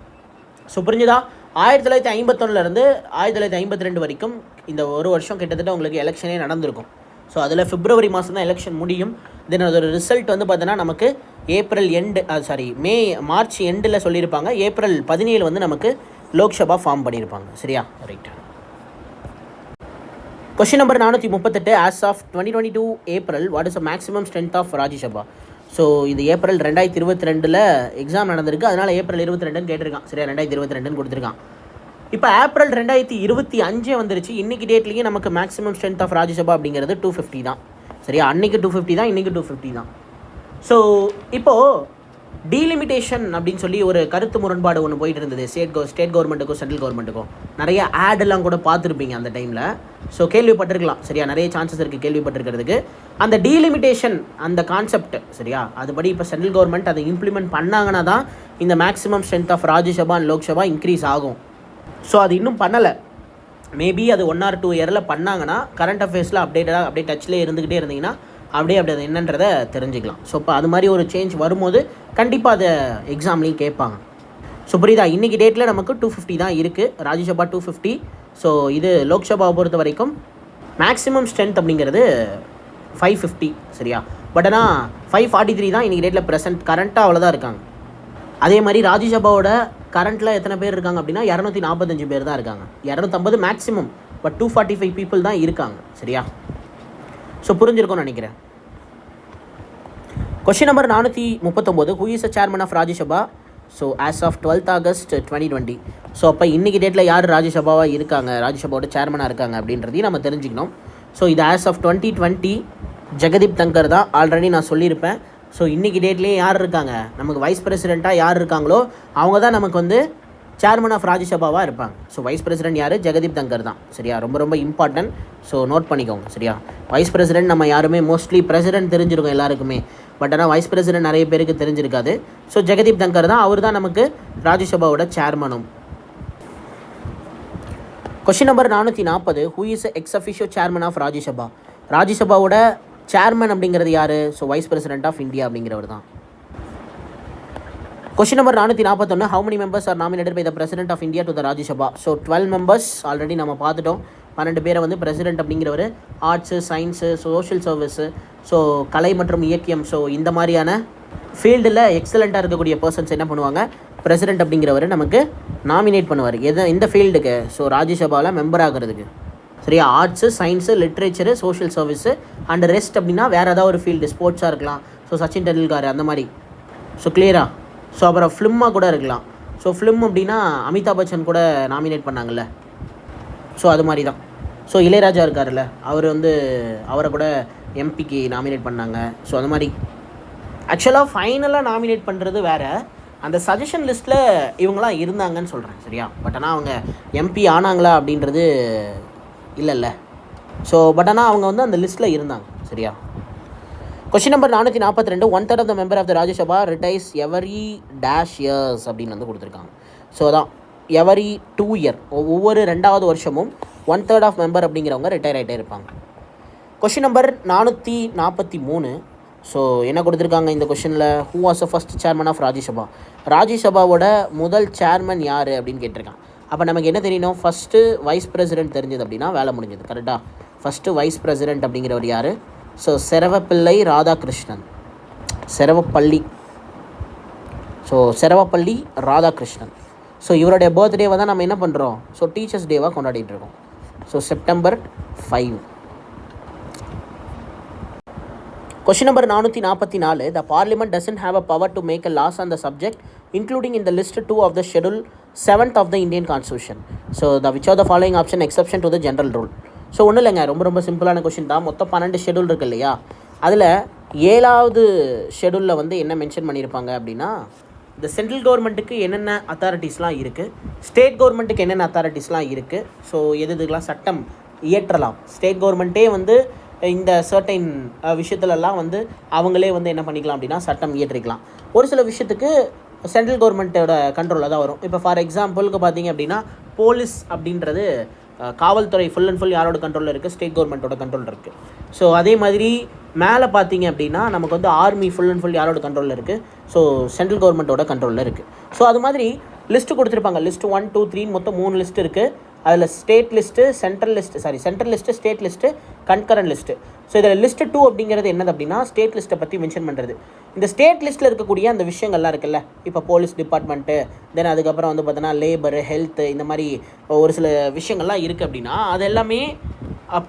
ஸோ புரிஞ்சுதா? 1951 1952 வரைக்கும் இந்த ஒரு வருஷம் கிட்டத்தட்ட உங்களுக்கு எலெக்ஷனே நடந்திருக்கும். ஸோ அதில் பிப்ரவரி மாதம் தான் எலெக்ஷன் முடியும். தென் அதோட ரிசல்ட் வந்து பார்த்தோன்னா நமக்கு ஏப்ரல் எண்டு, மார்ச் எண்டில் சொல்லியிருப்பாங்க. ஏப்ரல் 17 வந்து நமக்கு லோக்சபா ஃபார்ம் பண்ணியிருப்பாங்க, சரியா? Right. Question number 438. As of 2022 April what is the maximum strength of Rajya Sabha? So இது ஏப்ரல் 2022 எக்ஸாம் நடந்திருக்கு, அதனால் ஏப்ரல் 22ன்னு கேட்டிருக்கான், சரியா? 2022ன்னு கொடுத்துருக்கான். இப்போ ஏப்ரல் 2025 வந்துருச்சு. இன்றைக்கி டேட்லேயே நமக்கு மேக்ஸிமம் ஸ்ட்ரென்த் ஆஃப் ராஜ்யசபா அப்படிங்கிறது 250 தான். சரியா, அன்றைக்கி 250 தான், இன்றைக்கி 250 தான். ஸோ இப்போது டீலிமிட்டேஷன் அப்படின்னு சொல்லி ஒரு கருத்து முரண்பாடு ஒன்று போயிட்டு இருந்தது ஸ்டேட் கவர்மெண்ட்டுக்கும் சென்ட்ரல் கவர்மெண்ட்டுக்கும். நிறைய ஆடெல்லாம் கூட பார்த்துருப்பீங்க அந்த டைமில். ஸோ கேள்விப்பட்டிருக்கலாம். சரியா, நிறைய சான்சஸ் இருக்குது கேள்விப்பட்டிருக்கிறதுக்கு. அந்த டீலிமிட்டேஷன் அந்த கான்செப்ட் சரியா, அதுபடி இப்போ சென்ட்ரல் கவர்மெண்ட் அதை இம்ப்ளிமெண்ட் பண்ணாங்கன்னா தான் இந்த maximum strength of Rajya Sabha and Lok Sabha increase ஆகும். ஸோ அது இன்னும் பண்ணலை. மேபி அது 1 or 2 இயரில் பண்ணாங்கன்னா கரண்ட் அஃபேர்ஸில் அப்படியே டச்சில் இருந்துக்கிட்டே இருந்தீங்கன்னா அப்படியே அது என்னன்றதை தெரிஞ்சுக்கலாம். ஸோ இப்போ அது மாதிரி ஒரு சேஞ்ச் வரும்போது கண்டிப்பாக அதை எக்ஸாம்லேயும் கேட்பாங்க. ஸோ புரியுதா, இன்றைக்கி டேட்டில் நமக்கு 250 தான் இருக்குது, ராஜ்யசபா 250. ஸோ இது லோக்சபாவை பொறுத்த வரைக்கும் மேக்ஸிமம் ஸ்ட்ரென்த் அப்படிங்கிறது 550. சரியா, பட் ஆனால் 543 தான் இன்றைக்கி டேட்டில் கரண்ட்டாக அவ்வளோதான் இருக்காங்க. அதே மாதிரி ராஜ்யசபாவோட கரண்ட்டில் எத்தனை பேர் இருக்காங்க அப்படின்னா 245 பேர் தான் இருக்காங்க. 250 மேக்ஸிமம், பட் 245 பீப்புள் தான் இருக்காங்க. சரியா, ஸோ புரிஞ்சிருக்கும்னு நினைக்கிறேன். Question number 439, who is a chairman of Rajya Sabha? So as of 12th August 2020. So அப்போ இன்றைக்கி டேட்டில் யார் ராஜ்யசபாவாக இருக்காங்க, ராஜ்யசபாவோட சேர்மனாக இருக்காங்க அப்படின்றதையும் நம்ம தெரிஞ்சுக்கணும். ஸோ இது ஆஸ் ஆஃப் 2020 ஜெகதீப் தங்கர் தான். ஆல்ரெடி நான் சொல்லியிருப்பேன். ஸோ இன்றைக்கி டேட்லேயே யார் இருக்காங்க, நமக்கு வைஸ் பிரசிடெண்ட்டாக யார் இருக்காங்களோ அவங்க தான் நமக்கு வந்து சேர்மன் ஆஃப் ராஜ்யசபாவாக இருப்பாங்க. ஸோ வைஸ் பிரசிடெண்ட் யார், ஜெகதீப் தங்கர் தான். சரியா, ரொம்ப ரொம்ப இம்பார்ட்டன்ட். ஸோ நோட் பண்ணிக்கோங்க. சரியா, வைஸ் பிரசிடெண்ட் நம்ம யாருமே மோஸ்ட்லி பிரசிடெண்ட் தெரிஞ்சிருக்கோம் எல்லாருக்குமே, பட் ஆனால் வைஸ் பிரசிடெண்ட் நிறைய பேருக்கு தெரிஞ்சிருக்காது. ஸோ ஜெகதீப் தங்கர் தான், அவர் தான் நமக்கு ராஜ்யசபாவோட சேர்மனும். Question number 440, who is ex officio chairman of Rajya Sabha? ராஜ்யசபாவோட சேர்மன் அப்படிங்கிறது யார்? So vice president of India அப்படிங்கிறவர் தான். Question number 441, how many members are nominated by the president of India to the Rajya Sabha? So 12 members already நம்ம பார்த்துட்டோம். 12 பேரை வந்து president அப்படிங்கிறவர் arts, science, social service, so கலை மற்றும் இயக்கியம், ஸோ இந்த மாதிரியான ஃபீல்டில் எக்ஸலண்ட்டாக இருக்கக்கூடிய பர்சன்ஸ் என்ன பண்ணுவாங்க, பிரசிடெண்ட் அப்படிங்கிறவர் நமக்கு நாமினேட் பண்ணுவார். இந்த ஃபீல்டுக்கு, ஸோ ராஜ்யசபாவில் மெம்பர் ஆகிறதுக்கு. சரியா, arts, science, literature, social service and rest அப்படின்னா வேறு ஏதாவது ஒரு ஃபீல்டு, ஸ்போர்ட்ஸாக இருக்கலாம். ஸோ சச்சின் டெண்டுல்கர் அந்த மாதிரி. ஸோ கிளியரா. ஸோ அப்புறம் ஃபிலிமாக கூட இருக்கலாம். ஸோ ஃபிலிம் அப்படின்னா அமிதாப் பச்சன் கூட நாமினேட் பண்ணாங்கல்ல, ஸோ அது மாதிரி தான். ஸோ இளையராஜா இருக்கார்ல, அவரை கூட எம்பிக்கு நாமினேட் பண்ணாங்க. ஸோ அந்த மாதிரி ஆக்சுவலாக ஃபைனலாக நாமினேட் பண்ணுறது வேறு, அந்த சஜஷன் லிஸ்ட்டில் இவங்களாம் இருந்தாங்கன்னு சொல்கிறேன். சரியா, பட் ஆனால் அவங்க எம்பி ஆனாங்களா அப்படின்றது இல்லைல்ல. ஸோ பட் ஆனால் அவங்க வந்து அந்த லிஸ்ட்டில் இருந்தாங்க. சரியா, question number 442, 1/3 of the member of the Rajya Sabha retires every dash years அப்படின்னு வந்து கொடுத்துருக்காங்க. ஸோ அதான் எவரி 2 இயர், ஒவ்வொரு 2வது வருஷமும் 1/3 ஆஃப் மெம்பர் அப்படிங்கிறவங்க ரிட்டையர் ஆகிட்டே இருப்பாங்க. கொஸ்டின் நம்பர் 443, ஸோ என்ன கொடுத்துருக்காங்க இந்த கொஷனில், who was the first chairman of Rajya Sabha? ராஜ்யசபாவோட முதல் சேர்மன் யார் அப்படின்னு கேட்டிருக்காங்க. அப்போ நமக்கு என்ன தெரியணும், ஃபஸ்ட்டு வைஸ் பிரசிடெண்ட் தெரிஞ்சது அப்படின்னா வேலை முடிஞ்சது. கரெக்டாக, ஃபஸ்ட்டு வைஸ் பிரசிடெண்ட் அப்படிங்கிறவர் யார்? ஸோ செரவப்பிள்ளை ராதாகிருஷ்ணன், செரவப்பள்ளி ராதாகிருஷ்ணன். ஸோ இவருடைய பர்த்டேவை தான் நம்ம என்ன பண்ணுறோம், ஸோ டீச்சர்ஸ் டேவாக கொண்டாடிட்டு இருக்கோம். So September 5. Question number 444, the parliament doesn't have a power to make a laws on the subject, including in the list 2 of the schedule 7th of the Indian constitution. So the which of the following option exception to the general rule? So ஒன்றும் இல்லைங்க, ரொம்ப சிம்பிளான question தான். மொத்தம் 12 schedule இருக்குது இல்லையா, அதில் 7வது ஷெடியூலில் வந்து என்ன மென்ஷன் பண்ணியிருப்பாங்க அப்படின்னா, இந்த சென்ட்ரல் கவர்மெண்ட்டுக்கு என்னென்ன அத்தாரிட்டிஸ்லாம் இருக்குது, ஸ்டேட் கவர்மெண்ட்டுக்கு என்னென்ன அத்தாரிட்டிஸ்லாம் இருக்குது, ஸோ எதுக்கெலாம் சட்டம் இயற்றலாம். ஸ்டேட் கவர்மெண்ட்டே வந்து இந்த சர்டைன் விஷயத்துலலாம் வந்து அவங்களே வந்து என்ன பண்ணிக்கலாம் அப்படின்னா சட்டம் இயற்றிக்கலாம். ஒரு சில விஷயத்துக்கு சென்ட்ரல் கவர்மெண்ட்டோட கண்ட்ரோலில் தான் வரும். இப்போ ஃபார் எக்ஸாம்பிளுக்கு பார்த்தீங்க அப்படின்னா போலீஸ் அப்படின்றது காவல்துறை ஃபுல் அண்ட் ஃபுல் யாரோட கண்ட்ரோலில் இருக்குது, ஸ்டேட் கவர்மெண்ட்டோட கண்ட்ரோலில் இருக்குது. ஸோ அதே மாதிரி மேலே பார்த்தீங்க அப்படின்னா நமக்கு வந்து ஆர்மி ஃபுல் அண்ட் ஃபுல் யாரோட கண்ட்ரோலில் இருக்குது, ஸோ சென்ட்ரல் கவர்மெண்ட்டோட கண்ட்ரோலில் இருக்குது. ஸோ அது மாதிரி லிஸ்ட்டு கொடுத்துருப்பாங்க. லிஸ்ட்டு 1, 2, 3 மொத்தம் 3 லிஸ்ட்டு இருக்குது. அதில் state list, central list, state list, concurrent list. So இதில் லிஸ்ட்டு 2 அப்படிங்கிறது என்னது அப்படின்னா ஸ்டேட் லிஸ்ட்டை பற்றி மென்ஷன் பண்ணுறது. இந்த ஸ்டேட் லிஸ்ட்டில் இருக்கக்கூடிய அந்த விஷயங்கள்லாம் இருக்குல்ல, இப்போ போலீஸ் டிபார்ட்மெண்ட்டு, தென் அதுக்கப்புறம் வந்து பார்த்தோன்னா லேபரு, ஹெல்த்து, இந்த மாதிரி ஒரு சில விஷயங்கள்லாம் இருக்குது அப்படின்னா அது எல்லாமே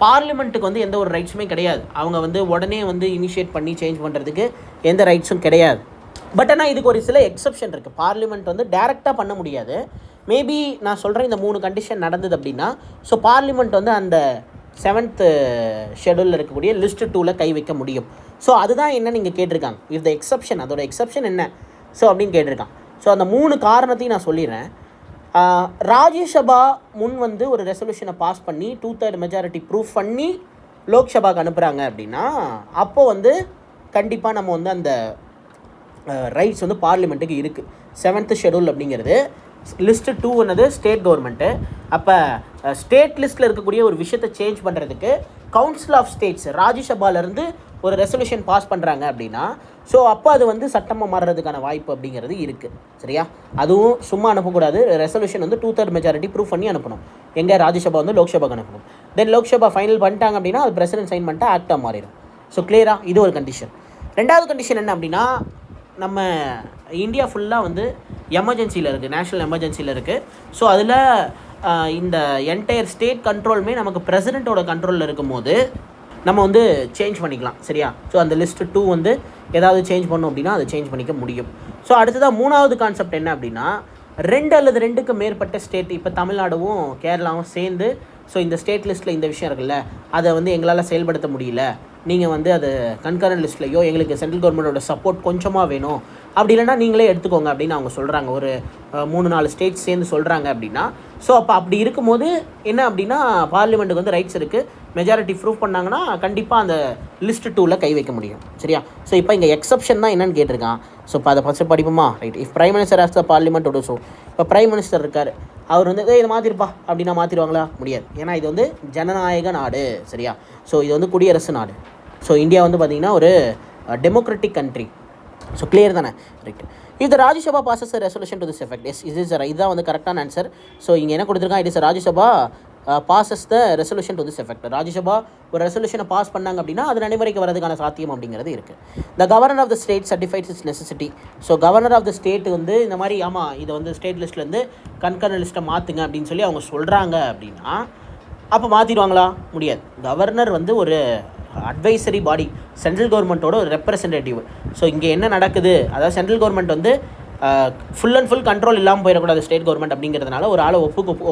பார்லிமெண்ட்டுக்கு வந்து எந்த ஒரு ரைட்ஸுமே கிடையாது. அவங்க வந்து உடனே வந்து இனிஷியேட் பண்ணி சேஞ்ச் பண்ணுறதுக்கு எந்த ரைட்ஸும் கிடையாது. பட் ஆனால் இதுக்கு ஒரு சில எக்ஸப்ஷன் இருக்குது. பார்லிமெண்ட் வந்து டேரெக்டாக பண்ண முடியாது. மேபி நான் சொல்கிறேன் இந்த 3 கண்டிஷன் நடந்தது அப்படின்னா ஸோ பார்லிமெண்ட் வந்து அந்த 7th ஷெடியூலில் இருக்கக்கூடிய லிஸ்ட் 2ல் கை வைக்க முடியும். ஸோ அதுதான் என்ன நீங்கள் கேட்டிருக்காங்க, இஃப் த எக்ஸப்ஷன், அதோட எக்ஸப்ஷன் என்ன ஸோ அப்படின்னு கேட்டிருக்காங்க. ஸோ அந்த 3 காரணத்தையும் நான் சொல்லிடுறேன். ராஜ்யசபா முன் வந்து ஒரு ரெசல்யூஷனை பாஸ் பண்ணி 2/3 மெஜாரிட்டி ப்ரூஃப் பண்ணி லோக்சபாவுக்கு அனுப்புகிறாங்க அப்படின்னா அப்போ வந்து கண்டிப்பாக நம்ம வந்து அந்த ரைட்ஸ் வந்து பார்லிமெண்ட்டுக்கு இருக்குது. 7th ஷெடியூல் அப்படிங்கிறது லிஸ்ட்டு 2 ஸ்டேட் கவர்மெண்ட்டு. அப்போ ஸ்டேட் லிஸ்ட்டில் இருக்கக்கூடிய ஒரு விஷயத்தை சேஞ்ச் பண்ணுறதுக்கு கவுன்சில் ஆஃப் ஸ்டேட்ஸ் ராஜ்யசபாலேருந்து ஒரு ரெசல்யூஷன் பாஸ் பண்ணுறாங்க அப்படின்னா ஸோ அப்போ அது வந்து சட்டமாக மாறுறதுக்கான வாய்ப்பு அப்படிங்கிறது இருக்குது. சரியா? அதுவும் சும்மா அனுப்பக்கூடாது. ரெசல்யூஷன் வந்து 2/3 மெஜாரிட்டி ப்ரூஃப் பண்ணி அனுப்பணும். எங்கே ராஜ்யசபா வந்து லோக்சபாக்கு அனுப்பணும். தென் லோக்சபா ஃபைனல் பண்ணிட்டாங்க அப்படின்னா அது பிரசிடென்ட் சைன் பண்ணிட்டா ஆக்டாக மாறிடும். ஸோ கிளியராக இது ஒரு கண்டிஷன். 2வது கண்டிஷன் என்ன அப்படின்னா நம்ம இந்தியா ஃபுல்லாக வந்து எமர்ஜென்சியில் இருக்குது, நேஷ்னல் எமர்ஜென்சியில் இருக்குது. ஸோ அதில் இந்த என்டையர் ஸ்டேட் கண்ட்ரோலுமே நமக்கு பிரசிடெண்ட்டோட கண்ட்ரோலில் இருக்கும்போது நம்ம வந்து சேஞ்ச் பண்ணிக்கலாம். சரியா? ஸோ அந்த லிஸ்ட்டு 2 வந்து ஏதாவது சேஞ்ச் பண்ணோம் அப்படின்னா அதை சேஞ்ச் பண்ணிக்க முடியும். ஸோ அடுத்ததாக 3வது கான்செப்ட் என்ன அப்படின்னா 2 அல்லது 2க்கு மேற்பட்ட ஸ்டேட், இப்போ தமிழ்நாடும் கேரளாவும் சேர்ந்து ஸோ இந்த ஸ்டேட் லிஸ்ட்டில் இந்த விஷயம் இருக்குல்ல அதை வந்து எங்களால் செயல்படுத்த முடியல, நீங்கள் வந்து அது கன்கரண்ட் லிஸ்ட்லையோ எங்களுக்கு சென்ட்ரல் கவர்மெண்ட்டோட சப்போர்ட் கொஞ்சமாக வேணும், அப்படி இல்லைனா நீங்களே எடுத்துக்கோங்க அப்படின்னு அவங்க சொல்கிறாங்க. ஒரு 3-4 ஸ்டேட்ஸ் சேர்ந்து சொல்கிறாங்க அப்படின்னா ஸோ அப்போ அப்படி இருக்கும்போது என்ன அப்படின்னா பார்லிமெண்ட்டுக்கு வந்து ரைட்ஸ் இருக்குது. மெஜாரிட்டி ப்ரூஃப் பண்ணாங்கன்னா கண்டிப்பாக அந்த லிஸ்ட் 2ல் கை வைக்க முடியும். சரியா? ஸோ இப்போ இங்கே எக்ஸப்ஷன் தான் என்னென்னு கேட்டிருக்கான். ஸோ இப்போ அதை ஃபஸ்ட்டு படிப்போமா? Right. If prime minister as the parliament so இப்போ பிரைம் மினிஸ்டர் இருக்கார், அவர் வந்து இதை மாற்றிருப்பா அப்படின்னா மாற்றிடுவாங்களா? முடியாது. ஏன்னா இது வந்து ஜனநாயக நாடு. சரியா? ஸோ இது வந்து குடியரசு நாடு. ஸோ இந்தியா வந்து பார்த்திங்கன்னா ஒரு டெமோக்ராட்டிக் கண்ட்ரி. ஸோ கிளியர் தானே? ரைட். இது Rajya Sabha bosses resolution to this effect. S இதுதான் வந்து கரெக்டான ஆன்சர். ஸோ இங்கே என்ன கொடுத்துருக்கான், it is Rajya Sabha bosses the resolution to this effect. Rajya Sabha ஒரு ரெசல்யூஷனை பாஸ் பண்ணாங்க அப்படின்னா அது நடைமுறைக்கு வரதுக்கான சாத்தியம் அப்படிங்கிறது இருக்குது. The governor of the state certifies its necessity. So governor of the state வந்து இந்த மாதிரி ஆமாம் இதை வந்து ஸ்டேட் லிஸ்ட்லேருந்து கன்கரண்ட் லிஸ்ட்டை மாற்றுங்க அப்படின்னு சொல்லி அவங்க சொல்கிறாங்க அப்படின்னா அப்போ மாற்றிடுவாங்களா? முடியாது. கவர்னர் வந்து ஒரு அட்வைசரி பாடி, சென்ட்ரல் கவர்மெண்ட்டோட ஒரு ரெப்ரசன்டேட்டிவ். ஸோ இங்கே என்ன நடக்குது, அதாவது சென்ட்ரல் கவர்மெண்ட் வந்து ஃபுல் அண்ட் ஃபுல் கண்ட்ரோல் இல்லாமல் போயிடக்கூடாது ஸ்டேட் கவர்மெண்ட் அப்படிங்கிறதுனால ஒரு ஆளை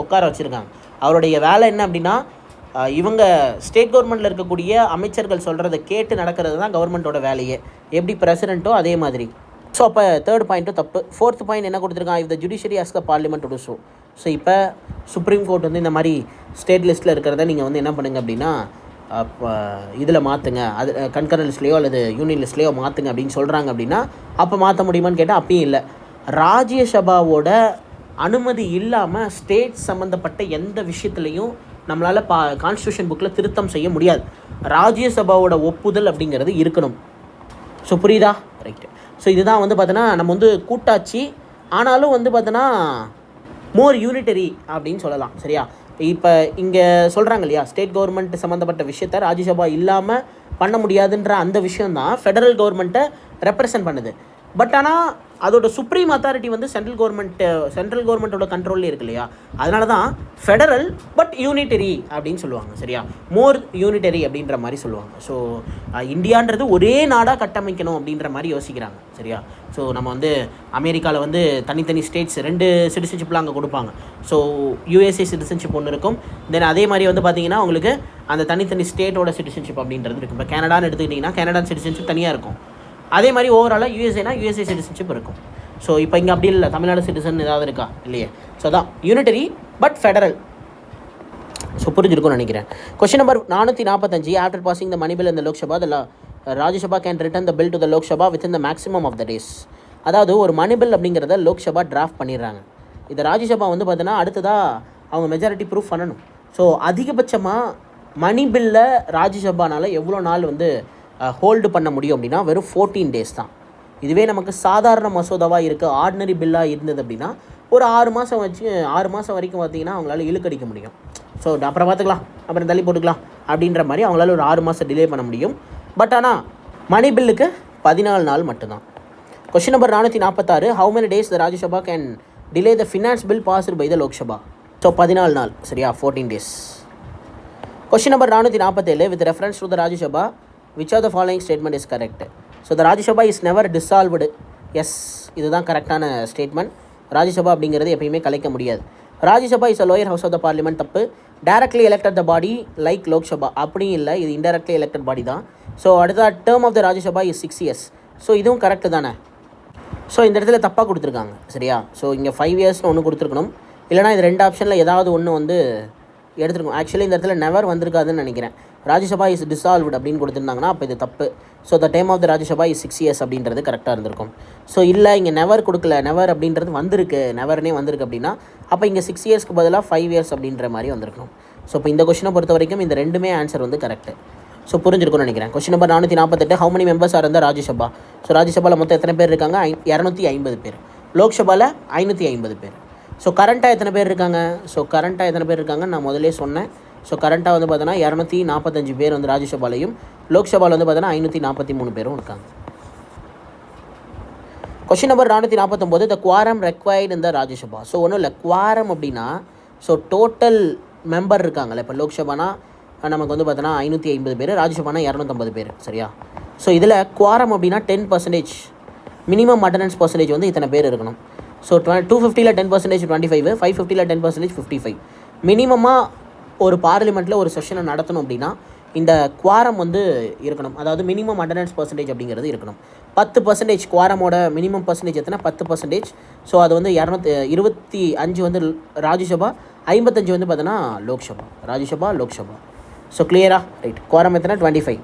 உட்கார வச்சுருக்காங்க. அவருடைய வேலை என்ன அப்படின்னா இவங்க ஸ்டேட் கவர்மெண்ட்டில் இருக்கக்கூடிய அமைச்சர்கள் சொல்கிறத கேட்டு நடக்கிறது தான் கவர்மெண்ட்டோட வேலையே. எப்படி பிரசிடெண்ட்டோ அதே மாதிரி. ஸோ அப்போ 3rd பாயிண்ட்டும் தப்பு. 4th பாயிண்ட் என்ன கொடுத்துருக்காங்க, if the judiciary as the parliament to so. So இப்போ சுப்ரீம் கோர்ட் வந்து இந்த மாதிரி ஸ்டேட் லிஸ்ட்டில் இருக்கிறத நீங்கள் வந்து என்ன பண்ணுங்க அப்படின்னா இதில் மாற்றுங்க, அது கன்கரண்ட் லிஸ்ட்லேயோ அல்லது யூனியன் லிஸ்ட்லேயோ மாற்றுங்க அப்படின்னு சொல்கிறாங்க அப்படின்னா அப்போ மாற்ற முடியுமான்னு கேட்டால் அப்பயும் இல்லை. ராஜ்யசபாவோட அனுமதி இல்லாமல் ஸ்டேட் சம்மந்தப்பட்ட எந்த விஷயத்துலையும் நம்மளால் கான்ஸ்டியூஷன் புக்கில் திருத்தம் செய்ய முடியாது. ராஜ்யசபாவோட ஒப்புதல் அப்படிங்கிறது இருக்கணும். ஸோ புரியுதா? ரைட்டு. ஸோ இதுதான் வந்து பார்த்தோன்னா நம்ம வந்து கூட்டாட்சி, ஆனாலும் வந்து பார்த்தோன்னா மோர் யூனிட்டரி அப்படின்னு சொல்லலாம். சரியா? இப்போ இங்கே சொல்கிறாங்க இல்லையா, ஸ்டேட் கவர்மெண்ட் சம்மந்தப்பட்ட விஷயத்தை ராஜ்யசபா இல்லாமல் பண்ண முடியாதுன்ற அந்த விஷயந்தான் ஃபெடரல் கவர்மெண்ட்டை ரெப்ரசன்ட் பண்ணுது. பட் ஆனால் அதோட சுப்ரீம் அத்தாரிட்டி வந்து சென்ட்ரல் கவர்மெண்ட்டோட கண்ட்ரோல்லே இருக்கு இல்லையா, அதனால தான் ஃபெடரல் பட் யூனிட்டரி அப்படின்னு சொல்லுவாங்க. சரியா? மோர் யூனிட்டரி அப்படின்ற மாதிரி சொல்லுவாங்க. ஸோ இந்தியான்றது ஒரே நாடாக கட்டமைக்கணும் அப்படின்ற மாதிரி யோசிக்கிறாங்க. சரியா? ஸோ நம்ம வந்து அமெரிக்காவில் வந்து தனித்தனி ஸ்டேட்ஸ் 2 சிட்டிசன்ஷிப்லாம் அங்கே கொடுப்பாங்க. ஸோ யூஎஸ்ஏ சிட்டிசன்ஷிப் ஒன்று இருக்கும். தென் அதே மாதிரி வந்து பார்த்திங்கன்னா உங்களுக்கு அந்த தனித்தனி ஸ்டேட்டோட சிட்டிசன்ஷிப் அப்படின்றது இருக்கும். இப்போ கனடான்னு எடுத்துக்கிட்டிங்கன்னா கனடான் சிட்டிசன்ஷிப் தனியாக இருக்கும். அதே மாதிரி ஓவராலாக யூஎஸ்ஏ சிட்டிசன்ஷிப் இருக்கும். ஸோ இப்போ இங்கே அப்படி இல்லை, தமிழ்நாடு சிட்டிசன் ஏதாவது இருக்கா? இல்லையே. ஸோ தான் யூனிட்டரி பட் ஃபெடரல். ஸோ புரிஞ்சிருக்கும்னு நினைக்கிறேன். Question number 445. After passing the money bill இந்த Lok Sabha Rajya Sabha can return the bill to the Lok Sabha within the maximum of the days. அதாவது ஒரு மணி பில் அப்படிங்கிறத லோக்சபா டிராஃப்ட் பண்ணிடுறாங்க. இதை ராஜ்யசபா வந்து பார்த்தீங்கன்னா அடுத்ததாக அவங்க மெஜாரிட்டி ப்ரூஃப் பண்ணணும். ஸோ அதிகபட்சமாக மணி பில்லை ராஜ்யசபானால் எவ்வளோ நாள் வந்து ஹோல்டு பண்ண முடியும் அப்படின்னா வெறும் 14 days தான். இதுவே நமக்கு சாதாரண மசோதாவாக இருக்குது, ஆர்டினரி பில்லாக இருந்தது அப்படின்னா ஒரு 6 மாதம் வரைக்கும் பார்த்திங்கன்னா அவங்களால இழுக்கடிக்க முடியும். ஸோ அப்புறம் பார்த்துக்கலாம், அப்புறம் தள்ளி போட்டுக்கலாம் அப்படின்ற மாதிரி அவங்களால ஒரு 6 மாதம் டிலே பண்ண முடியும். பட் ஆனால் மணி பில்லுக்கு 14 நாள் மட்டும்தான். Question number 446. How many days the Rajya Sabha can delay the finance bill passed by the Lok Sabha? So 14 நாள். சரியா? 14 days. Question number 447. With reference to the Rajya Sabha which of the following statement is correct? So the Rajya Sabha is never dissolved. Yes, இதுதான் கரெக்டான statement. Rajya Sabha அப்படிங்கிறது எப்பயுமே கலைக்க முடியாது. Rajya Sabha is a lower house of the parliament தப்பு. Directly elected த பாடி like Lok Sabha அப்படியும் இல்லை, இது இன்டெரக்ட்லி எலெக்டட் பாடி தான். ஸோ அடுத்த term of the Rajya Sabha is 6 years. So இதுவும் கரெக்டு தானே. ஸோ இந்த இடத்துல தப்பாக கொடுத்துருக்காங்க சரியா. ஸோ இங்கே 5 yearsனு ஒன்று கொடுத்துருக்கணும், இல்லைனா இது 2 ஆப்ஷனில் ஏதாவது ஒன்று வந்து எடுத்துருக்கணும். ஆக்சுவலி இந்த இடத்துல நெவர் வந்திருக்காதுன்னு நினைக்கிறேன். ராஜ்யசபா இஸ் டிசால்வ்டு அப்படின்னு கொடுத்துருந்தாங்கன்னா அப்போ இது தப்பு. So the time of the Rajya Sabha is 6 years அப்படின்றது கரெக்டாக இருந்திருக்கும். ஸோ இல்லை இங்கே நெவர் கொடுக்கல, நெவர் அப்படின்றது வந்திருக்கு, நெவர்னே வந்திருக்கு அப்படின்னா அப்போ இங்கே 6 yearsக்கு பதிலாக 5 years அப்படின்ற மாதிரி வந்திருக்கணும். ஸோ இப்போ இந்த கொஷினை பொறுத்த வரைக்கும் இந்த ரெண்டுமே ஆன்சர் வந்து கரெக்டு. ஸோ புரிஞ்சிருக்கும்னு நினைக்கிறேன். Question number 448, how many members R இந்த ராஜ்யசபா. ஸோ ராஜ்யசபாவில் மொத்தம் எத்தனை பேர் இருக்காங்க? 250 பேர். லோக்சபாவில் 550 பேர். ஸோ கரண்ட்டாக எத்தனை பேர் இருக்காங்க? ஸோ கரண்ட்டாக எத்தனை பேர் இருக்காங்கன்னு நான் முதலே சொன்னேன். ஸோ கரண்ட்டாக வந்து பார்த்தோன்னா 245 பேர் வந்து ராஜ்யசபாலையும், லோக்சபாவில் வந்து பார்த்தோன்னா 543 பேரும் இருக்காங்க. கொஸ்டின் நம்பர் 449, த குவாரம் ரெக்வயர்டு இந்த ராஜ்யசபா. ஸோ ஒன்றும் இல்லை, குவாரம் அப்படின்னா ஸோ டோட்டல் மெம்பர் இருக்காங்கல்ல. இப்போ லோக்சபானா நமக்கு வந்து பார்த்தோன்னா 550 பேர், ராஜ்யசபானா 250 பேர் சரியா. ஸோ இதில் குவாரம் அப்படின்னா 10%, மினிமம் அட்டண்டன்ஸ் பர்சன்டேஜ் வந்து இத்தனை பேர் இருக்கணும். ஸோ 250ல் 10% 25, 550ல் 10% 55. மினிமமாக ஒரு பார்லிமெண்ட்டில் ஒரு செஷனை நடத்தணும் அப்படின்னா இந்த குவாரம் வந்து இருக்கணும். அதாவது மினிமம் அட்டண்டன்ஸ் பர்சன்டேஜ் அப்படிங்கிறது இருக்கணும். 10% குவாரமோட மினிமம் பர்சன்டேஜ் எத்தனை? 10%. ஸோ அது வந்து 225 வந்து ராஜ்யசபா, 55 வந்து பார்த்தோன்னா லோக்சபா. ராஜ்யசபா லோக்சபா. ஸோ கிளியரா? ரைட். குவாரம் எத்தனை? 25.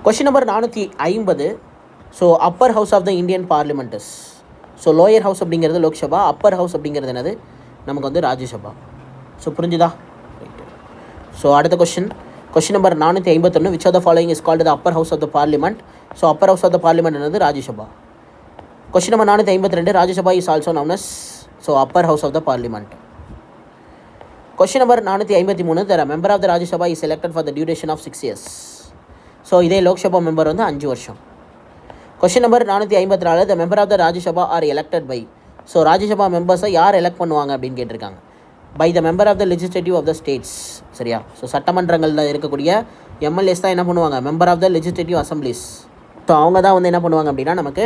Question number 450, so upper house of the Indian parliaments. So lower house அப்படிங்கிறது லோக்சபா, அப்பர் ஹவுஸ் அப்படிங்கிறது என்னது? நமக்கு வந்து ராஜ்யசபா. ஸோ புரிஞ்சுதா? ரைட். ஸோ அடுத்த question number 451, which of the following is called the upper house of the parliament. So upper house of the parliament என்னது? Rajya Sabha. Question number 452, Rajya Sabha is also noun as so upper house of the parliament. Question number 453, the member of the Rajya Sabha is elected for the duration of 6 years. So இதே Lok Sabha member வந்து 5 வருஷம். Question number 454, the member of the Rajya Sabha are elected by. So Rajya Sabha மெம்பர்ஸை யார் elect பண்ணுவாங்க அப்படின்னு கேட்டிருக்காங்க. By the member of the legislative of the states சரியா. So சட்டமன்றங்களில் இருக்கக்கூடிய எம்எல்ஏஸ் தான் என்ன பண்ணுவாங்க? Member of the legislative assemblies. So அவங்க தான் வந்து என்ன பண்ணுவாங்க அப்படின்னா நமக்கு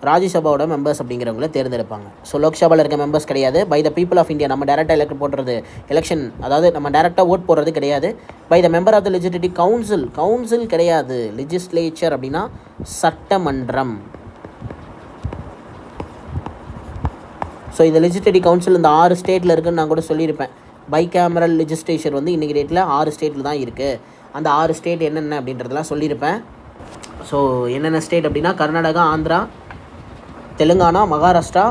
ராஜ்யசபாவோட மெம்பர்ஸ் அப்படிங்கிறவங்கள தேர்ந்தெடுப்பாங்க. ஸோ லோக்சபாவில் இருக்க மெம்பர்ஸ் கிடையாது. By the people of India, நம்ம டேரெக்டாக எலெக்ட் போடுறது எலெக்ஷன், அதாவது நம்ம டேரெக்டாக ஓட் போடுறது கிடையாது. By the member of the legislative council கிடையாது. லெஜிஸ்லேச்சர் அப்படின்னா சட்டமன்றம். ஸோ இந்த லெஜிஸ்லேட்டிவ் கவுன்சில் இந்த 6 ஸ்டேட்டில் இருக்குதுன்னு நான் கூட சொல்லியிருப்பேன். பை கேமரல் லெஜிஸ்லேச்சர் வந்து இன்றைக்கி டேட்டில் 6 ஸ்டேட்டில் தான் இருக்குது. அந்த 6 ஸ்டேட் என்னென்ன அப்படின்றதெல்லாம் சொல்லியிருப்பேன். ஸோ என்னென்ன ஸ்டேட் அப்படின்னா Karnataka, Andhra, Telangana, Maharashtra,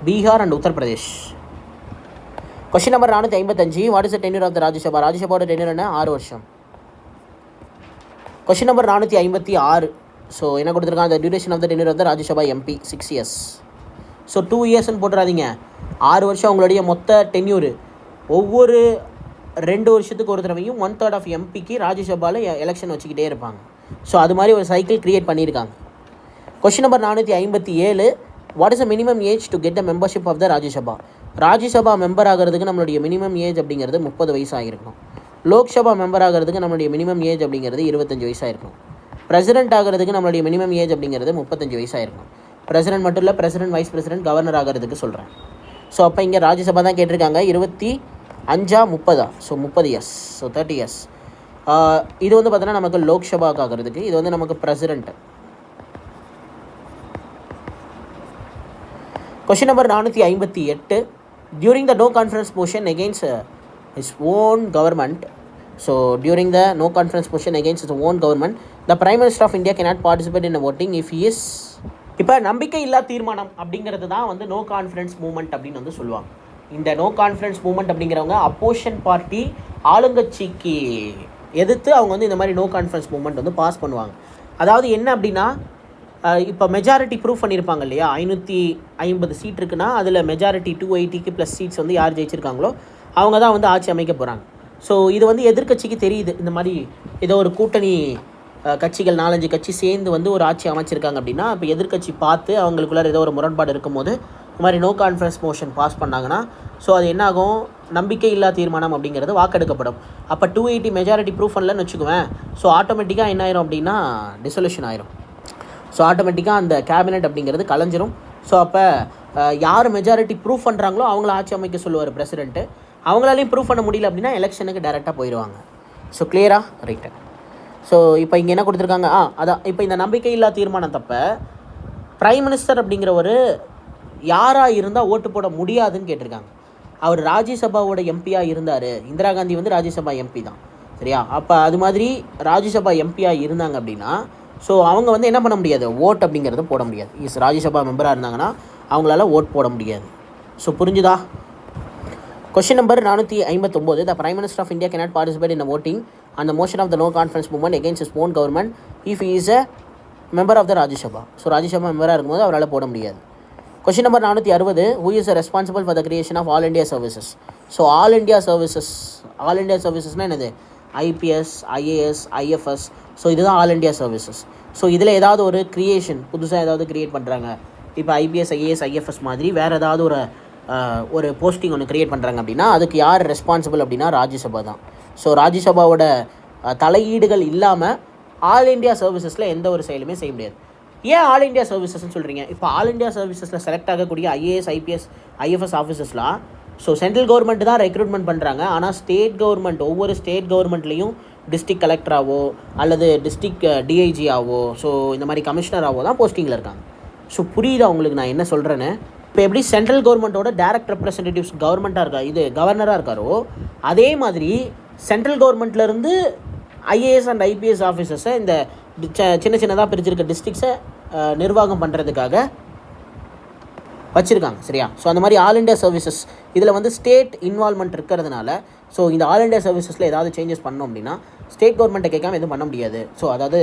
Bihar and Uttar Pradesh. Question number 455, what is the tenure of the Rajya Sabha. ராஜ்யசபாவோட டென்யூர் என்ன? 6 வருஷம். கொஸ்டின் நம்பர் 456, ஸோ என்ன கொடுத்துருக்காங்க? The duration of the tenure of the Rajya Sabha MP 6 years. So 2 yearsன்னு போட்டுறாதீங்க, 6 வருஷம் அவங்களுடைய மொத்த டென்யூர். ஒவ்வொரு 2 வருஷத்துக்கு ஒரு தடவையும் 1/3 ஆஃப் எம்பிக்கு ராஜ்யசபாவில் எலெக்ஷன் வச்சுக்கிட்டே இருப்பாங்க. ஸோ அது மாதிரி ஒரு சைக்கிள் க்ரியேட் பண்ணியிருக்காங்க. Question number 457, what is the minimum age to get the membership of the Rajya Sabha. Rajya Sabha member ஆகிறதுக்கு நம்மளுடைய மினிமம் ஏஜ் அப்படிங்கிறது 30 வயசு ஆகிருக்கணும். லோக்சபா மெம்பர் ஆகிறதுக்கு நம்மளுடைய மினிமம் ஏஜ் அப்படிங்கிறது 25 வயசாக இருக்கணும். பிரசிடென்ட் ஆகிறதுக்கு நம்மளுடைய மினிமம் ஏஜ் அப்படிங்கிறது 35 வயசாக இருக்கணும். பிரசிடென்ட் மட்டும் இல்லை, பிரசிடென்ட், வைஸ் பிரசிடென்ட், கவர்னர் ஆகிறதுக்கு சொல்கிறேன். ஸோ அப்போ இங்கே ராஜ்யசபா தான் கேட்டிருக்காங்க. 25 30, ஸோ 30 years, ஸோ 30 years. இது வந்து பார்த்தோன்னா நமக்கு லோக்சபாவுக்கு ஆகிறதுக்கு, இது வந்து நமக்கு president. Question number 458, during the no conference motion against his own government. So during the no conference motion against his own government, the prime minister of India cannot participate in voting if he is. இப்போ நம்பிக்கை இல்லா தீர்மானம் அப்படிங்கிறது தான் வந்து no confidence moment அப்படின்னு வந்து சொல்லுவாங்க. இந்த நோ கான்ஃபிடன்ஸ் மூமெண்ட் அப்படிங்கிறவங்க அப்போசிஷன் பார்ட்டி ஆளுங்கட்சிக்கு எதிர்த்து அவங்க வந்து இந்த மாதிரி நோ கான்ஃபிடன்ஸ் மூமெண்ட் வந்து பாஸ் பண்ணுவாங்க. அதாவது என்ன அப்படின்னா, இப்போ மெஜாரிட்டி ப்ரூவ் பண்ணியிருப்பாங்க இல்லையா, 550 சீட் இருக்குன்னா அதில் மெஜாரிட்டி 280 ப்ளஸ் சீட்ஸ் வந்து யார் ஜெயிச்சிருக்காங்களோ அவங்க தான் வந்து ஆட்சி அமைக்க போகிறாங்க. ஸோ இது வந்து எதிர்க்கட்சிக்கு தெரியுது, இந்த மாதிரி ஏதோ ஒரு கூட்டணி கட்சிகள் 4-5 கட்சி சேர்ந்து வந்து ஒரு ஆட்சி அமைச்சிருக்காங்க அப்படின்னா, இப்போ எதிர்க்கட்சி பார்த்து அவங்களுக்குள்ள ஏதோ ஒரு முரண்பாடு இருக்கும்போது இந்த மாதிரி நோ கான்ஃபரன்ஸ் மோஷன் பாஸ் பண்ணாங்கன்னா, ஸோ அது என்னாகும், நம்பிக்கை இல்லா தீர்மானம் அப்படிங்கிறது வாக்கெடுக்கப்படும். அப்போ 280 மெஜாரிட்டி ப்ரூஃப் பண்ணலன்னு வச்சுக்குவேன். ஸோ ஆட்டோமேட்டிக்காக என்ன ஆயிரும் அப்படின்னா டிசொல்யூஷன் ஆயிரும். ஸோ ஆட்டோமேட்டிக்காக அந்த கேபினெட் அப்படிங்கிறது கலைஞ்சிரும். ஸோ அப்போ யார் மெஜாரிட்டி ப்ரூவ் பண்ணுறாங்களோ அவங்கள ஆட்சி அமைக்க சொல்லுவார் பிரசிடென்ட்டு. அவங்களாலையும் ப்ரூவ் பண்ண முடியல அப்படின்னா எலெக்ஷனுக்கு டேரெக்டாக போயிடுவாங்க. ஸோ கிளியரா? ரைட்டு. ஸோ இப்போ இங்கே என்ன கொடுத்துருக்காங்க, அதான் இப்போ இந்த நம்பிக்கையில்லா தீர்மானம் தப்ப பிரைம் மினிஸ்டர் அப்படிங்கிற ஒரு யாராக இருந்தால் ஓட்டு போட முடியாதுன்னு கேட்டிருக்காங்க. அவர் ராஜ்யசபாவோட எம்பியாக இருந்தார். இந்திரா காந்தி வந்து ராஜ்யசபா எம்பி தான், சரியா? அப்போ அது மாதிரி ராஜ்யசபா எம்பியாக இருந்தாங்க அப்படின்னா ஸோ அவங்க வந்து என்ன பண்ண முடியாது, ஓட் அப்படிங்கிறத போட முடியாது. ராஜ்யசபா மெம்பராக இருந்தாங்கன்னா அவங்களால ஓட் போட முடியாது. ஸோ புரிஞ்சுதா? Question number 459. The Prime Minister of India cannot participate in the voting on the motion of the no confidence movement against his own government if he is a member of the Rajya Sabha. So Rajya Sabha மெம்பராக இருக்கும்போது அவரால் போட முடியாது. Question number 460. Who is responsible for the creation of All India Services? So All India Servicesனால் என்னது? IPS, IAS, IFS. So இதுதான் all India services. So இதில் ஏதாவது ஒரு க்ரியேஷன் புதுசாக ஏதாவது க்ரியேட் பண்ணுறாங்க, இப்போ IPS, IAS, IFS மாதிரி வேறு ஏதாவது ஒரு போஸ்டிங் ஒன்று க்ரியேட் பண்ணுறாங்க அப்படின்னா அதுக்கு யார் ரெஸ்பான்சிபிள் அப்படின்னா ராஜ்யசபா தான். ஸோ ராஜ்யசபாவோட தலையீடுகள் இல்லாமல் ஆல் இண்டியா சர்வீசஸில் எந்த ஒரு செயலுமே செய்ய முடியாது. ஏன் ஆல் இண்டியா சர்வீசஸ்ன்னு சொல்கிறீங்க? இப்போ ஆல் இண்டியா சர்வீசஸில் செலக்ட் ஆகக்கூடிய IAS, IPS, IFS ஆஃபீஸர்ஸ்லாம் ஸோ சென்ட்ரல் கவர்மெண்ட் தான் ரெக்ரூட்மெண்ட் பண்ணுறாங்க. ஆனால் ஸ்டேட் கவர்மெண்ட், ஒவ்வொரு ஸ்டேட் கவர்மெண்ட்லேயும் டிஸ்ட்ரிக்ட் கலெக்டராகவோ அல்லது டிஸ்ட்ரிக்ட் டிஐஜியாவோ ஸோ இந்த மாதிரி கமிஷனராகவோ தான் போஸ்டிங்கில் இருக்காங்க. ஸோ புரியுதா உங்களுக்கு நான் என்ன சொல்கிறேன்னு? இப்போ எப்படி சென்ட்ரல் கவர்மெண்ட்டோட டைரக்ட் ரெப்ரசன்டேட்டிவ்ஸ் கவர்னராக இருக்காரோ அதே மாதிரி சென்ட்ரல் கவர்மெண்ட்லேருந்து IAS அண்ட் IPS ஆஃபீஸர்ஸை இந்த சின்ன சின்னதாக பிரிச்சிருக்க டிஸ்ட்ரிக்ஸை நிர்வாகம் பண்ணுறதுக்காக வச்சுருக்காங்க, சரியா? ஸோ அந்த மாதிரி ஆல் இண்டியா சர்வீசஸ் இதில் வந்து ஸ்டேட் இன்வால்மெண்ட் இருக்கிறதுனால ஸோ இந்த ஆல் இண்டியா சர்வீசஸில் ஏதாவது சேஞ்சஸ் பண்ணோம் அப்படின்னா ஸ்டேட் கவர்மெண்ட்டை கேட்காம எதுவும் பண்ண முடியாது. ஸோ அதாவது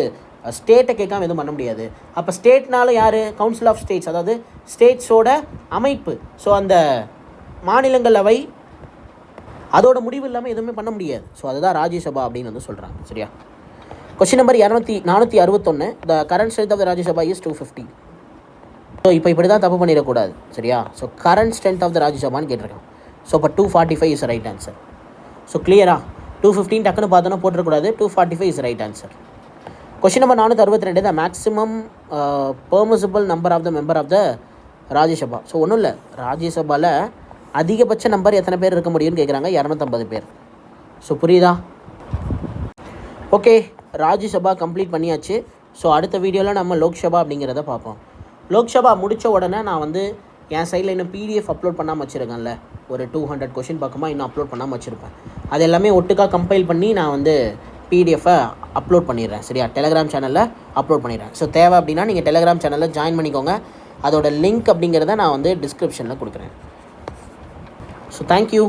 ஸ்டேட்டை கேட்காம எதுவும் பண்ண முடியாது. அப்போ ஸ்டேட்னால யார்? கவுன்சில் ஆஃப் ஸ்டேட்ஸ், அதாவது ஸ்டேட்ஸோட அமைப்பு. ஸோ அந்த மாநிலங்களவை அதோட முடிவு இல்லாமல் எதுவுமே பண்ண முடியாது. ஸோ அதுதான் ராஜ்யசபா அப்படின்னு வந்து சொல்கிறாங்க, சரியா? Question number 461. The current strength of the Rajya Sabha is 250. So இப்போ இப்படி தான் தப்பு பண்ணிடக்கூடாது, சரியா? So current strength of the ராஜ்யசபான்னு கேட்டிருக்காங்க. ஸோ இப்போ 245 இஸ் ரைட் ஆன்சர். ஸோ கிளியரா? 215 டக்குன்னு பார்த்தோன்னா போட்டுறக்கூடாது. 245 is right answer. Question number 462. The maximum permissible number of the member of the Rajya Sabha. So ஒன்றும் இல்லை, ராஜ்யசபாவில் அதிகபட்ச நம்பர் எத்தனை பேர் இருக்க முடியும்னு கேட்குறாங்க. 250 பேர். ஸோ புரியுதா? ஓகே, ராஜ்யசபா கம்ப்ளீட் பண்ணியாச்சு. ஸோ அடுத்த வீடியோவில் நம்ம லோக்சபா அப்படிங்கிறத பார்ப்போம். லோக்சபா முடித்த உடனே நான் வந்து என் சைடில் இன்னும் PDF அப்லோட் பண்ணாமல் வச்சுருக்கேன்ல, ஒரு 200 கொஷின் பக்கமாக இன்னும் அப்லோட் பண்ணாமல் வச்சுருப்பேன். அது எல்லாமே ஒட்டுக்காக கம்பைல் பண்ணி நான் வந்து PDF-ஐ அப்லோட் பண்ணிடுறேன், சரியா? டெலகிராம் சேனலில் அப்லோட் பண்ணிடுறேன். ஸோ தேவை அப்படின்னா நீங்கள் டெலகிராம் சேனலில் ஜாயின் பண்ணிக்கோங்க. அதோட லிங்க் அப்படிங்கிறத நான் வந்து டிஸ்கிரிப்ஷனில் கொடுக்குறேன். So thank you.